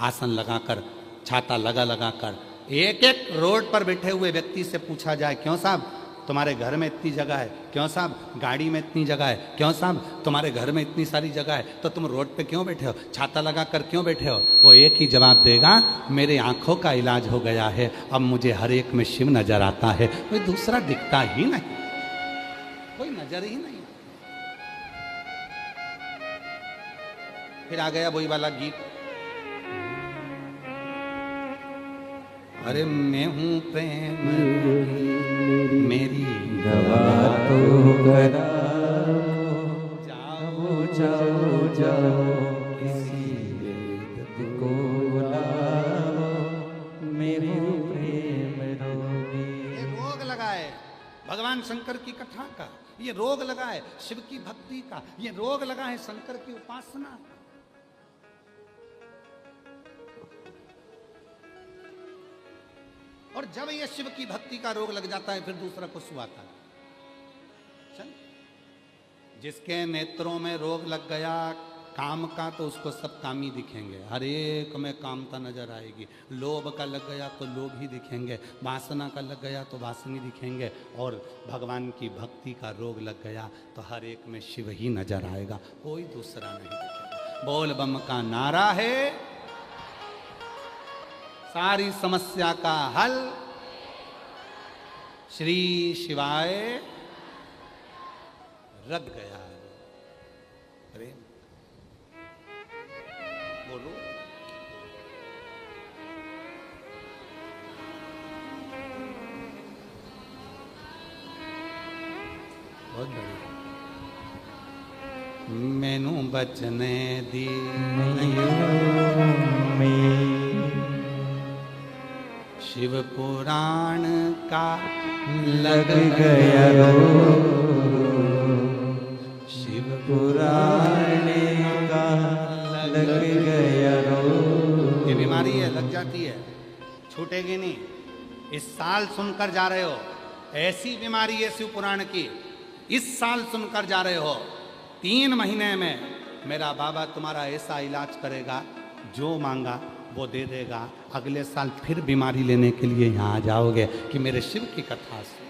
Speaker 1: आसन लगाकर, छाता लगा लगा कर, एक एक रोड पर बैठे हुए व्यक्ति से पूछा जाए, क्यों साहब तुम्हारे घर में इतनी जगह है, क्यों साहब गाड़ी में इतनी जगह है, क्यों साहब तुम्हारे घर में इतनी सारी जगह है, तो तुम रोड पे क्यों बैठे हो, छाता लगा कर क्यों बैठे हो? वो एक ही जवाब देगा, मेरे आंखों का इलाज हो गया है, अब मुझे हर एक में शिव नजर आता है, कोई दूसरा दिखता ही नहीं, कोई नजर ही नहीं। फिर आ गया वही वाला गीत, अरे मैं हूं प्रेम रोगी, मेरी
Speaker 2: दवा तो कराओ,
Speaker 1: जाओ
Speaker 2: जाओ जाओ किसी वैद्य को बुलाओ, मैं हूँ प्रेम रोगी।
Speaker 1: ये रोग लगा है भगवान शंकर की कथा का, ये रोग लगा है शिव की भक्ति का, ये रोग लगा है शंकर की उपासना का। और जब ये शिव की भक्ति का रोग लग जाता है फिर दूसरा कुछ आता है। चल, जिसके नेत्रों में रोग लग गया काम का तो उसको सब कामी दिखेंगे, हर एक में कामता नजर आएगी। लोभ का लग गया तो लोभ ही दिखेंगे, वासना का लग गया तो वासनी दिखेंगे, और भगवान की भक्ति का रोग लग गया तो हर एक में शिव ही नजर आएगा, कोई दूसरा नहीं दिखेगा। बोल बम का नारा है सारी समस्या का हल, श्री शिवाय रग गया। प्रेम बोलो, बहुत बढ़िया। मैनू बचने दी शिव पुराण का
Speaker 2: लग गया रोग, शिव पुराण का लग गया रोग।
Speaker 1: ये बीमारी है, लग जाती है, छूटेगी नहीं। इस साल सुनकर जा रहे हो, ऐसी बीमारी है शिव पुराण की, इस साल सुनकर जा रहे हो, 3 महीने में मेरा बाबा तुम्हारा ऐसा इलाज करेगा, जो मांगा वो दे देगा। अगले साल फिर बीमारी लेने के लिए यहाँ आ जाओगे कि मेरे शिव की कथा से।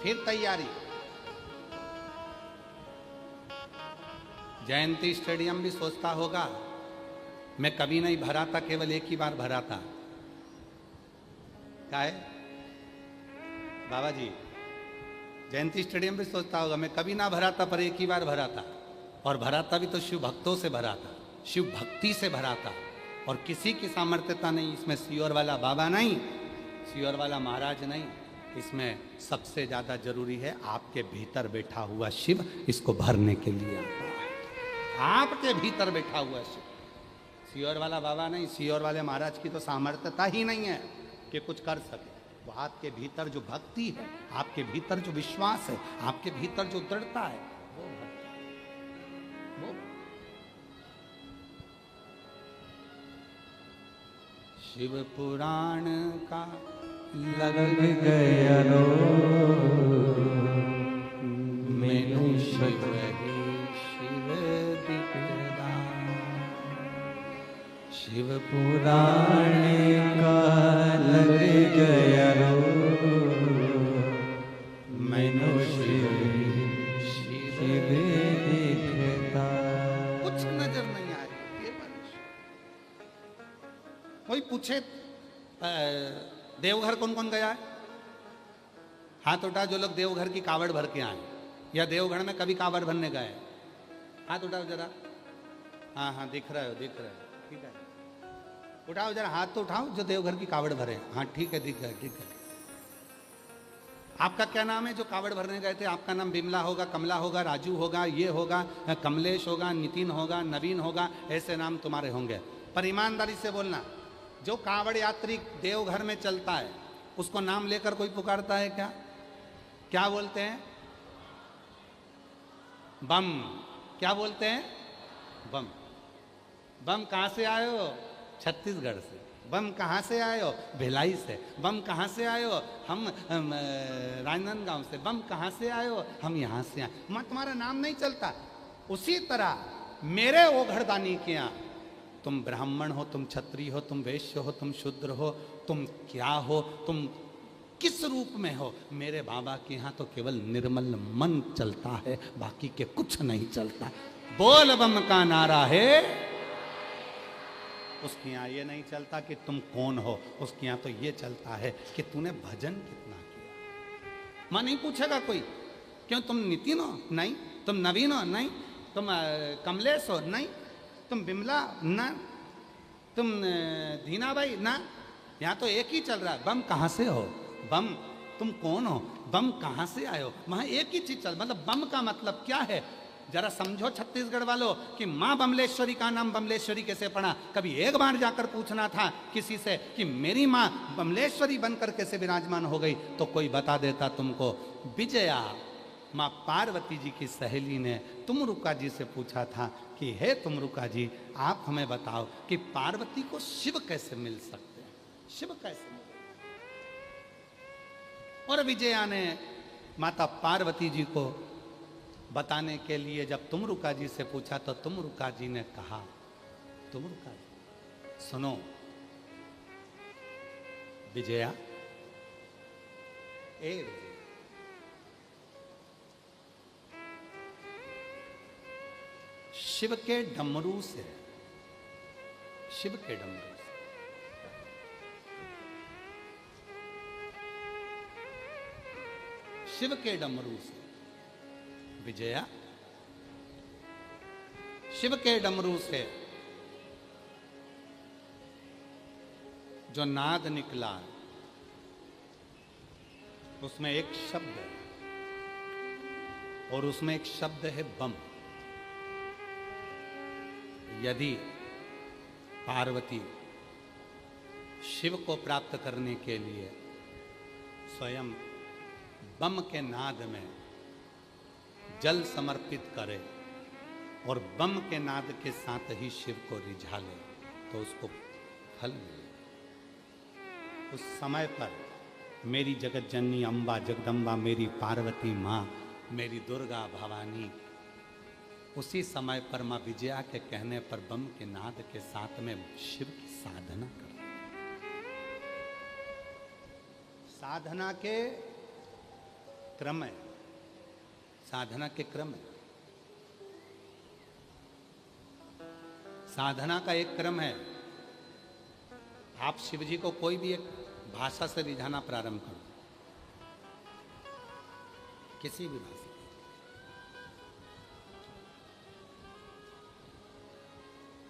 Speaker 1: फिर तैयारी। जयंती स्टेडियम भी सोचता होगा मैं कभी नहीं भरा था, केवल एक ही बार भरा था। क्या है बाबा जी? जयंती स्टेडियम भी सोचता होगा मैं कभी ना भरा था, पर एक ही बार भरा था, और भरा था भी तो शिव भक्तों से भरा था, शिव भक्ति से भरा था, और किसी की सामर्थ्यता नहीं। इसमें सियोर वाला बाबा नहीं, सियोर वाला महाराज नहीं, इसमें सबसे ज़्यादा जरूरी है आपके भीतर बैठा हुआ शिव, इसको भरने के लिए आता है। आपके भीतर बैठा हुआ शिव, सियोर वाला बाबा नहीं, सियोर वाले महाराज की तो सामर्थ्यता ही नहीं है कि कुछ कर सके। वो आपके भीतर जो भक्ति है, आपके भीतर जो विश्वास है, आपके भीतर जो दृढ़ता है, वो वो शिव पुराण का
Speaker 2: लग गया रोग, मैनू
Speaker 1: शिव शिव दिखदा, शिव
Speaker 2: पुराण का लग गया रोग, मैनू शिव शिव दिखता।
Speaker 1: कुछ नजर नहीं आ रही। कोई पूछे देवघर कौन कौन गया है? हाथ उठा जो लोग देवघर की कावड़ भर के आए, या देवघर में कभी कावड़ भरने गए, हाथ उठाओ जरा। हाँ हाँ, दिख रहे हो, दिख रहे हो, ठीक है, उठाओ जरा हाथ तो उठाओ जो देवघर की कावड़ भरे। हाँ ठीक है, दिख गए, ठीक है। आपका क्या नाम है जो कावड़ भरने गए थे? आपका नाम बिमला होगा, कमला होगा, राजू होगा, ये होगा, कमलेश होगा, नितिन होगा, नवीन होगा, ऐसे नाम तुम्हारे होंगे। पर ईमानदारी से बोलना, जो कावड़ यात्री देवघर में चलता है उसको नाम लेकर कोई पुकारता है क्या? क्या बोलते हैं? बम। क्या बोलते हैं? बम। बम कहाँ से आए हो? छत्तीसगढ़ से। बम कहाँ से आए हो? भिलाई से। बम कहाँ से आए हो? हम राजनांदगांव से। बम कहाँ से आए हो? हम यहाँ से आए। मैं तुम्हारा नाम नहीं चलता। उसी तरह मेरे ओघड़दानी के यहाँ तुम ब्राह्मण हो, तुम क्षत्रिय हो, तुम वैश्य हो, तुम शूद्र हो, तुम क्या हो, तुम किस रूप में हो, मेरे बाबा के यहाँ तो केवल निर्मल मन चलता है, बाकी के कुछ नहीं चलता। बोल बम का नारा है। उसके यहाँ ये नहीं चलता कि तुम कौन हो, उसके यहाँ तो ये चलता है कि तूने भजन कितना किया। मां नहीं पूछेगा कोई क्यों तुम नितिन हो, नहीं, तुम नवीन हो? नहीं। तुम कमलेश हो? नहीं। तुम बिमला? ना। तुम दीनाबाई? ना। यहाँ तो एक ही चल रहा है, बम कहाँ से हो? बम। तुम कौन हो? बम कहाँ से आए हो? वहाँ एक ही चीज चल, मतलब बम का मतलब क्या है? जरा समझो छत्तीसगढ़ वालों कि माँ बमलेश्वरी का नाम बमलेश्वरी कैसे पड़ा। कभी एक बार जाकर पूछना था किसी से कि मेरी माँ बमलेश्वरी बनकर कैसे विराजमान हो गई, तो कोई बता देता तुमको। विजया माँ पार्वती जी की सहेली ने तुमरुका जी से पूछा था कि हे तुमरुका जी, आप हमें बताओ कि पार्वती को शिव कैसे मिल सकते हैं, शिव कैसे मिल? और विजया ने माता पार्वती जी को बताने के लिए जब तुमरुका जी से पूछा तो तुमरुका जी ने कहा, तुमरुका जी सुनो विजया, ए विजया, शिव के डमरू से, शिव के डमरू से शिव के डमरू से विजया, शिव के डमरू से जो नाद निकला उसमें एक शब्द है, और उसमें एक शब्द है बम। यदि पार्वती शिव को प्राप्त करने के लिए स्वयं बम के नाद में जल समर्पित करे और बम के नाद के साथ ही शिव को रिझा ले तो उसको फल मिले। उस समय पर मेरी जगत जननी अम्बा जगदम्बा, मेरी पार्वती माँ, मेरी दुर्गा भवानी, उसी समय पर माँ विजया के कहने पर बम के नाद के साथ में शिव की साधना कर, साधना के क्रम है, साधना के क्रम है, साधना का एक क्रम है। आप शिव जी को कोई भी एक भाषा से रिझाना प्रारंभ करो, किसी भी भाषा।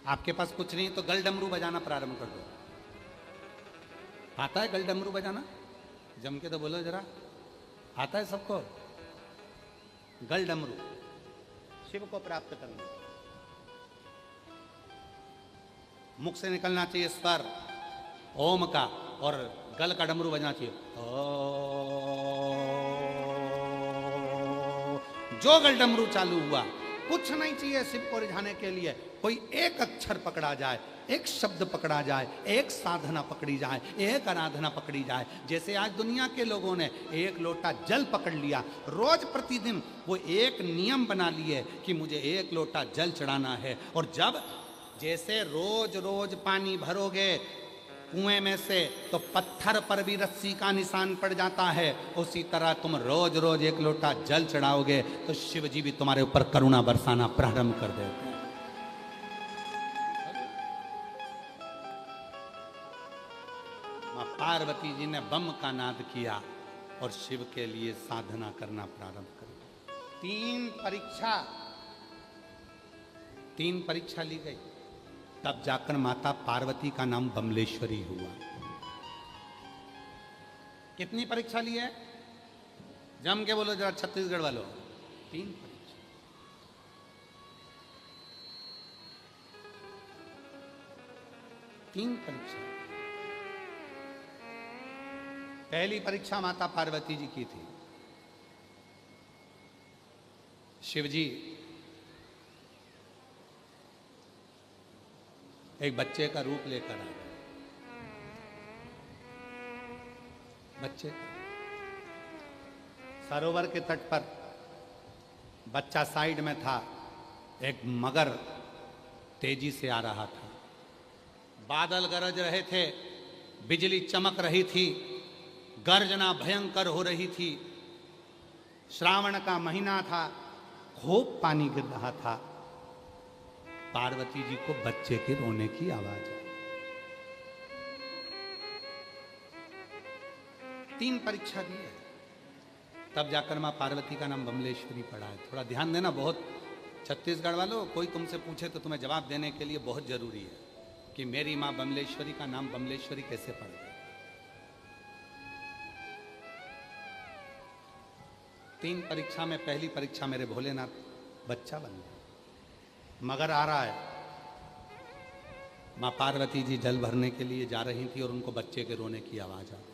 Speaker 1: आपके पास कुछ नहीं तो गल डमरू बजाना प्रारंभ कर दो। आता है गल डमरू बजाना? जम के तो बोलो जरा, आता है सबको? गल डमरू शिव को प्राप्त करना, मुख से निकलना चाहिए स्वर ओम का, और गल का डमरू बजना चाहिए ओ। जो गल डमरू चालू हुआ, कुछ नहीं चाहिए शिव को रिझाने के लिए, कोई एक अक्षर पकड़ा जाए, एक शब्द पकड़ा जाए, एक साधना पकड़ी जाए, एक आराधना पकड़ी जाए। जैसे आज दुनिया के लोगों ने एक लोटा जल पकड़ लिया, रोज प्रतिदिन वो एक नियम बना लिए कि मुझे एक लोटा जल चढ़ाना है, और जब जैसे रोज रोज पानी भरोगे कुएं में से तो पत्थर पर भी रस्सी का निशान पड़ जाता है, उसी तरह तुम रोज रोज एक लोटा जल चढ़ाओगे तो शिव जी भी तुम्हारे ऊपर करुणा बरसाना प्रारंभ कर देते हैं। मां पार्वती जी ने बम का नाद किया और शिव के लिए साधना करना प्रारंभ कर दिया। तीन परीक्षा ली गई, तब जाकर माता पार्वती का नाम बमलेश्वरी हुआ। कितनी परीक्षा ली है? जम के बोलो जरा छत्तीसगढ़ वालों, 3 परीक्षा। तीन परीक्षा। पहली परीक्षा माता पार्वती जी की थी। शिव जी एक बच्चे का रूप लेकर आ गए। बच्चे सरोवर के तट पर बच्चा साइड में था, एक मगर तेजी से आ रहा था, बादल गरज रहे थे, बिजली चमक रही थी, गर्जना भयंकर हो रही थी, श्रावण का महीना था, खूब पानी गिर रहा था। पार्वती जी को बच्चे के रोने की आवाज आई। 3 परीक्षा दी है। तब जाकर माँ पार्वती का नाम बमलेश्वरी पड़ा है। थोड़ा ध्यान देना, बहुत छत्तीसगढ़ वालों, कोई तुमसे पूछे तो तुम्हें जवाब देने के लिए बहुत जरूरी है कि मेरी माँ बमलेश्वरी का नाम बमलेश्वरी कैसे पड़ गया। 3 परीक्षा में पहली परीक्षा मेरे भोलेनाथ बच्चा बन गया। मगर आ रहा है, माँ पार्वती जी जल भरने के लिए जा रही थी और उनको बच्चे के रोने की आवाज आ रही।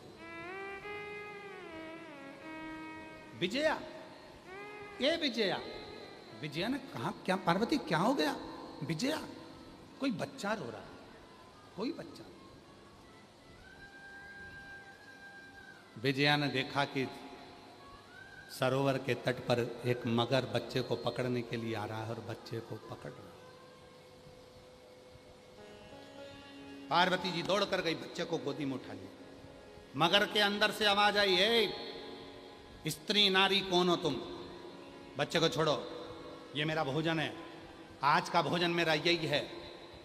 Speaker 1: विजया, ये विजया। विजया ने कहा, क्या पार्वती क्या हो गया? विजया, कोई बच्चा रो रहा है, कोई बच्चा। विजया ने देखा कि सरोवर के तट पर एक मगर बच्चे को पकड़ने के लिए आ रहा है और बच्चे को पकड़ रहा है। पार्वती जी दौड़ कर गई, बच्चे को गोदी में उठा लिया। मगर के अंदर से आवाज आई, हे स्त्री नारी कौन हो तुम? बच्चे को छोड़ो, ये मेरा भोजन है, आज का भोजन मेरा यही है।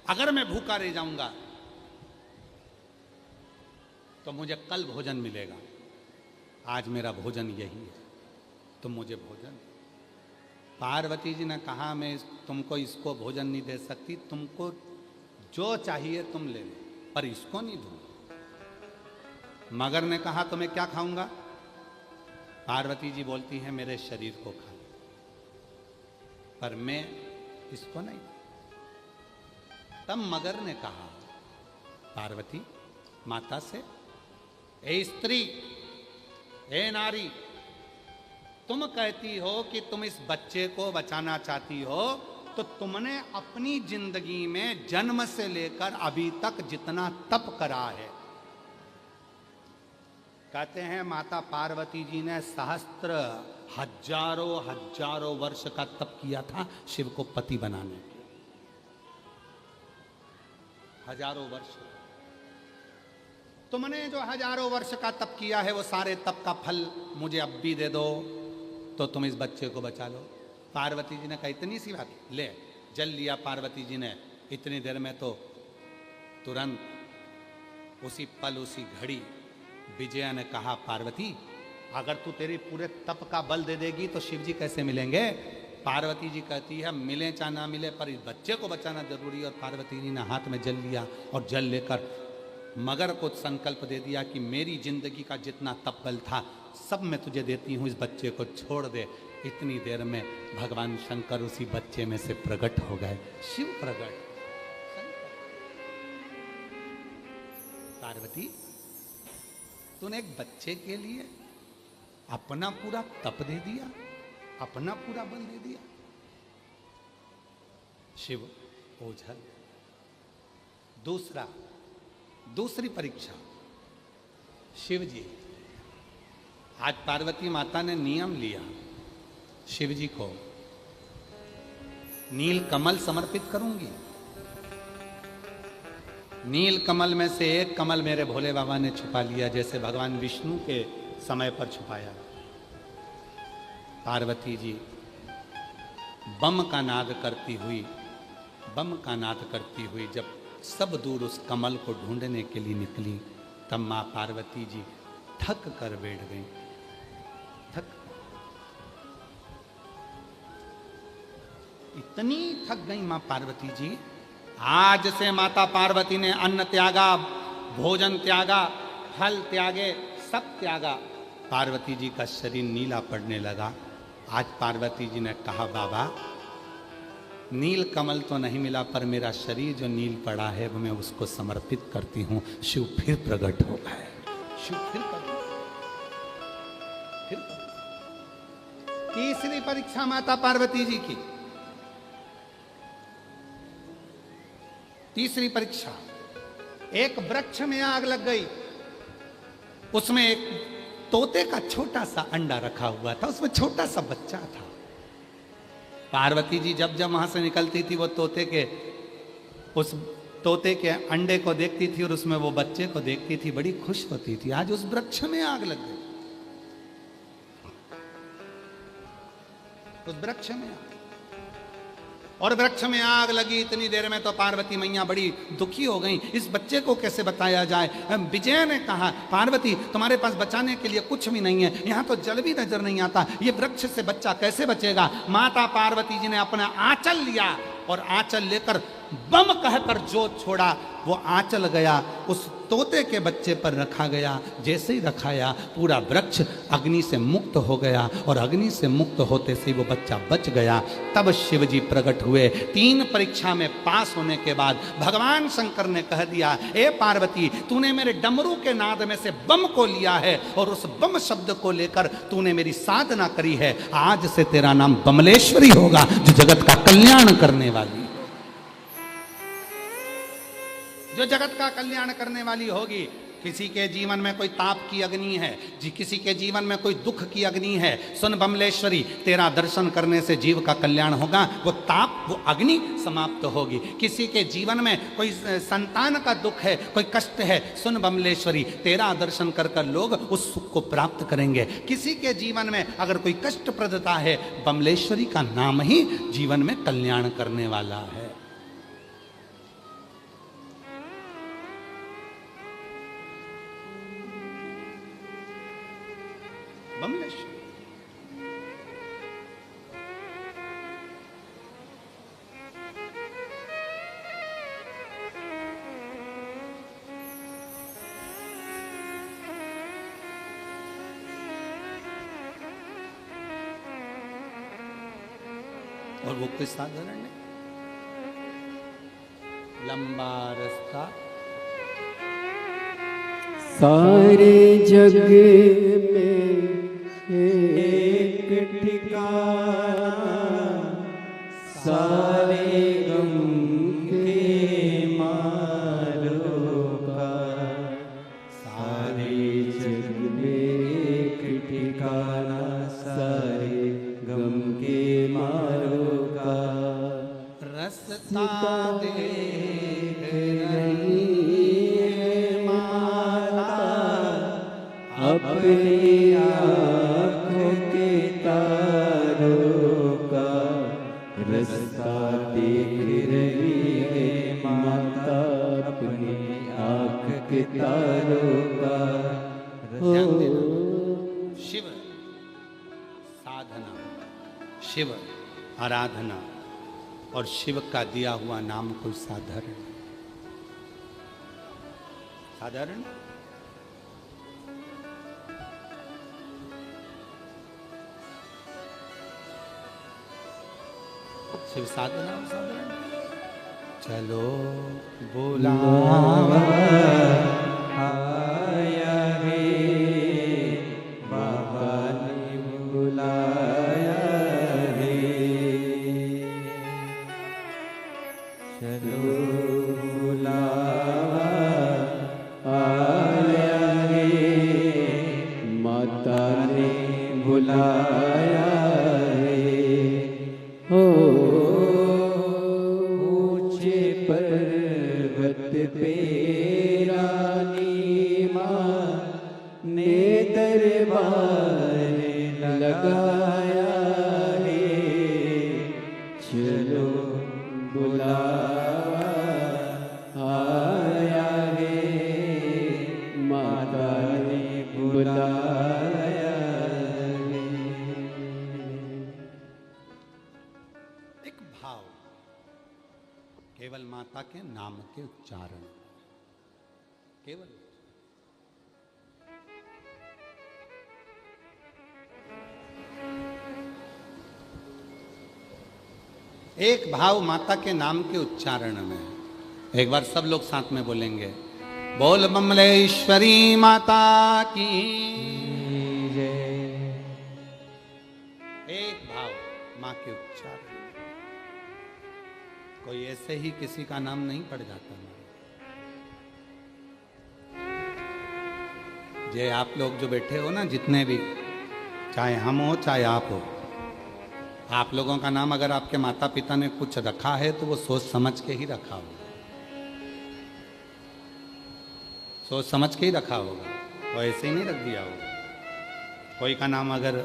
Speaker 1: अगर मैं भूखा रह जाऊंगा तो मुझे कल भोजन मिलेगा, आज मेरा भोजन यही है, तुम मुझे भोजन। पार्वती जी ने कहा, मैं तुमको इसको भोजन नहीं दे सकती, तुमको जो चाहिए तुम ले लो, पर इसको नहीं दूंगा। मगर ने कहा, तो मैं क्या खाऊंगा? पार्वती जी बोलती हैं, मेरे शरीर को खा, पर मैं इसको नहीं। तब मगर ने कहा पार्वती माता से, ए स्त्री, ए नारी, तुम कहती हो कि तुम इस बच्चे को बचाना चाहती हो, तो तुमने अपनी जिंदगी में जन्म से लेकर अभी तक जितना तप करा है, कहते हैं माता पार्वती जी ने सहस्त्र हजारों वर्ष का तप किया था शिव को पति बनाने के। हजारों वर्ष। तुमने जो हजारों वर्ष का तप किया है, वो सारे तप का फल मुझे अब भी दे दो, तो तुम इस बच्चे को बचा लो। पार्वती जी ने कहा, इतनी सी बात, ले। जल लिया पार्वती जी ने, इतनी देर में तो तुरंत उसी पल उसी घड़ी विजया ने कहा, पार्वती अगर तू तेरी पूरे तप का बल दे देगी तो शिव जी कैसे मिलेंगे? पार्वती जी कहती है, मिले चाहे ना मिले, पर इस बच्चे को बचाना जरूरी है। और पार्वती जी ने हाथ में जल लिया और जल लेकर मगर को संकल्प दे दिया कि मेरी जिंदगी का जितना तप बल था सब मैं तुझे देती हूँ, इस बच्चे को छोड़ दे। इतनी देर में भगवान शंकर उसी बच्चे में से प्रकट हो गए, शिव प्रकट। पार्वती, तूने एक बच्चे के लिए अपना पूरा तप दे दिया, अपना पूरा बल दे दिया। शिव ओझल। दूसरी परीक्षा, शिव जी। आज पार्वती माता ने नियम लिया, शिव जी को नील कमल समर्पित करूंगी। नील कमल में से एक कमल मेरे भोले बाबा ने छुपा लिया, जैसे भगवान विष्णु के समय पर छुपाया। पार्वती जी बम का नाद करती हुई जब सब दूर उस कमल को ढूंढने के लिए निकली, तब मां पार्वती जी थक कर बैठ गई। इतनी थक गई मां पार्वती जी, आज से माता पार्वती ने अन्न त्यागा, भोजन त्यागा, फल त्यागे, सब त्यागा। पार्वती जी का शरीर नीला पड़ने लगा। आज पार्वती जी ने कहा, बाबा नील कमल तो नहीं मिला, पर मेरा शरीर जो नील पड़ा है वो मैं उसको समर्पित करती हूँ। शिव फिर प्रकट हो गए। शिव फिर तीसरी परीक्षा माता पार्वती जी की। तीसरी परीक्षा, एक वृक्ष में आग लग गई, उसमें एक तोते का छोटा सा अंडा रखा हुआ था, उसमें छोटा सा बच्चा था। पार्वती जी जब जब वहां से निकलती थी, वो उस तोते के अंडे को देखती थी और उसमें वो बच्चे को देखती थी, बड़ी खुश होती थी। आज उस वृक्ष में आग लग गई, उस वृक्ष में आग। और वृक्ष में आग लगी। इतनी देर में तो पार्वती मैया बड़ी दुखी हो गई, इस बच्चे को कैसे बताया जाए। विजय ने कहा, पार्वती तुम्हारे पास बचाने के लिए कुछ भी नहीं है, यहाँ तो जल भी नजर नहीं आता, ये वृक्ष से बच्चा कैसे बचेगा। माता पार्वती जी ने अपना आंचल लिया और आंचल लेकर बम कहकर जो छोड़ा, वो आंचल गया उस तोते के बच्चे पर रखा गया। जैसे ही रखाया पूरा वृक्ष अग्नि से मुक्त हो गया और अग्नि से मुक्त होते से वो बच्चा बच गया। तब शिव जी प्रकट हुए। 3 परीक्षा में पास होने के बाद भगवान शंकर ने कह दिया, ए पार्वती तूने मेरे डमरू के नाद में से बम को लिया है और उस बम शब्द को लेकर तूने मेरी साधना करी है। आज से तेरा नाम बमलेश्वरी होगा, जो जगत का कल्याण करने वाली, जो जगत का कल्याण करने वाली होगी। किसी के जीवन में कोई ताप की अग्नि है जी, किसी के जीवन में कोई दुख की अग्नि है, सुन बमलेश्वरी तेरा दर्शन करने से जीव का कल्याण होगा, वो ताप वो अग्नि समाप्त होगी। किसी के जीवन में कोई संतान का दुख है, कोई कष्ट है, सुन बमलेश्वरी तेरा दर्शन कर कर लोग उस सुख को प्राप्त करेंगे। किसी के जीवन में अगर कोई कष्टप्रदता है, बमलेश्वरी का नाम ही जीवन में कल्याण करने वाला है। बमलेश्वरी और वो कोई साधारण नहीं, लंबा रास्ता
Speaker 2: सारे जग में एक ठिकाना, सारे गम के मारो का। सारे जग में एक ठिकाना, सारे गम के मारो का।
Speaker 1: रास्ता देख
Speaker 2: रही अपनी आँखों के तारों का। रास्ता देख रही है माता अपनी आँख के तारों का।
Speaker 1: शिव साधना, शिव आराधना और शिव का दिया हुआ नाम कोई साधारण साधारण शिव साधना साधारण। चलो बुलावा
Speaker 2: आया रे बाबा ने बुलाया रे। चलो बुलावा आया रे माता ने बुलाया रे। हो ऊंचे पर्वत पे रानी माँ ने दरबार लगाया है। चलो बुलावा आया है माता ने बुलाया है।
Speaker 1: एक भाव केवल माता के नाम के उच्चारण, केवल एक भाव माता के नाम के उच्चारण में। एक बार सब लोग साथ में बोलेंगे, बोल बमलेश्वरी माता की
Speaker 2: जय।
Speaker 1: एक भाव माँ के उच्चारण। कोई ऐसे ही किसी का नाम नहीं पड़ जाता। जे आप लोग जो बैठे हो ना, जितने भी, चाहे हम हो चाहे आप हो, आप लोगों का नाम अगर आपके माता पिता ने कुछ रखा है तो वो सोच समझ के ही रखा होगा, सोच समझ के ही रखा होगा, वो ऐसे ही नहीं रख दिया होगा। कोई का नाम अगर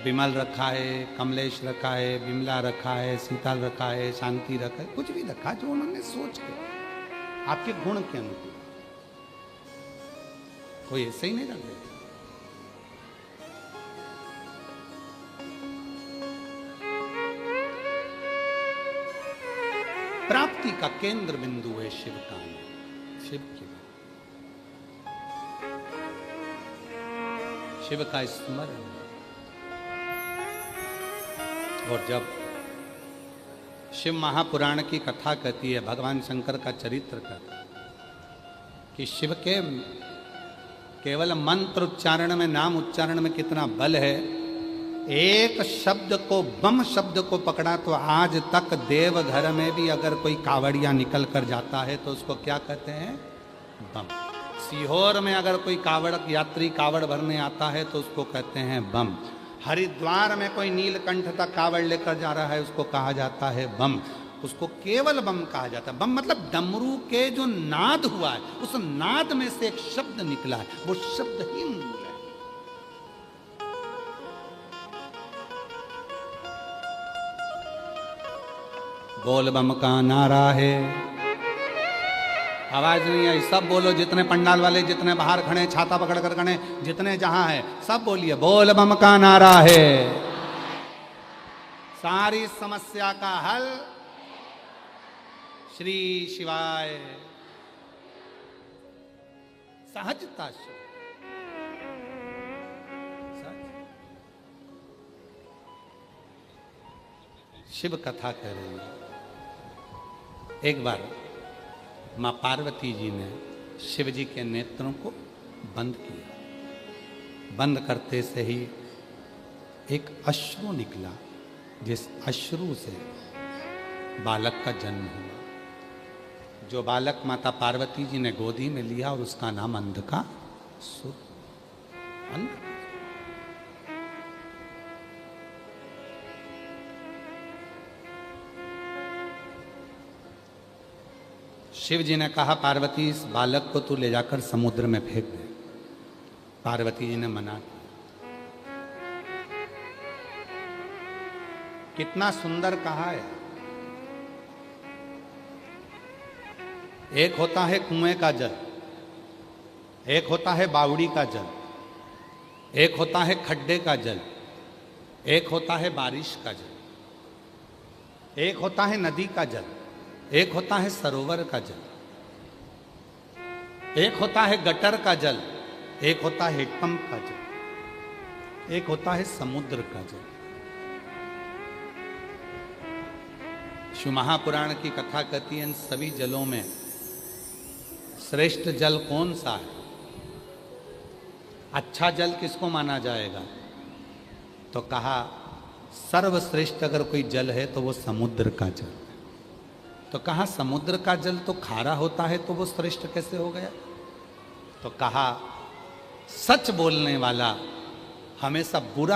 Speaker 1: विमल रखा है, कमलेश रखा है, विमला रखा है, शीतल रखा है, शांति रखा है, कुछ भी रखा जो उन्होंने सोच के आपके गुण के अनुकूल। कोई ऐसे ही नहीं रख देता। प्राप्ति का केंद्र बिंदु है शिव का, शिव की, शिव का स्मरण। और जब शिव महापुराण की कथा कहती है, भगवान शंकर का चरित्र कहता है कि शिव के केवल मंत्र उच्चारण में, नाम उच्चारण में कितना बल है। एक शब्द को, बम शब्द को पकड़ा तो आज तक देवघर में भी अगर कोई कावड़िया निकल कर जाता है तो उसको क्या कहते हैं? बम। सीहोर में अगर कोई कावड़ यात्री कावड़ भरने आता है तो उसको कहते हैं बम। हरिद्वार में कोई नीलकंठ तक कावड़ लेकर जा रहा है उसको कहा जाता है बम। उसको केवल बम कहा जाता है। बम मतलब डमरू के जो नाद हुआ है, उस नाद में से एक शब्द निकला है, वो शब्द ही मूल है। बोल बम का नारा है। आवाज नहीं आई, सब बोलो, जितने पंडाल वाले, जितने बाहर खड़े, छाता पकड़ कर खड़े, जितने जहां है, सब बोलिए बोल बम का नारा है। सारी समस्या का हल श्री शिवाय। सहजता से शिव कथा कह रही है। एक बार मां पार्वती जी ने शिव जी के नेत्रों को बंद किया। बंद करते से ही एक अश्रु निकला, जिस अश्रु से बालक का जन्म हुआ। जो बालक माता पार्वती जी ने गोदी में लिया और उसका नाम अंधकासुर। शिव जी ने कहा पार्वती इस बालक को तू ले जाकर समुद्र में फेंक दे। पार्वती जी ने मना किया। कितना सुंदर कहा है। एक होता है कुएं का जल, एक होता है बावड़ी का जल, एक होता है खड्डे का जल, एक होता है बारिश का जल, एक होता है नदी का जल, एक होता है सरोवर का जल, एक होता है गटर का जल, एक होता है हेडपंप का जल, एक होता है समुद्र का जल। शिव महापुराण की कथा कहती है इन सभी जलों में श्रेष्ठ जल कौन सा है? अच्छा जल किसको माना जाएगा? तो कहा सर्वश्रेष्ठ अगर कोई जल है तो वो समुद्र का जल। तो कहा समुद्र का जल तो खारा होता है तो वो श्रेष्ठ कैसे हो गया? तो कहा सच बोलने वाला हमेशा बुरा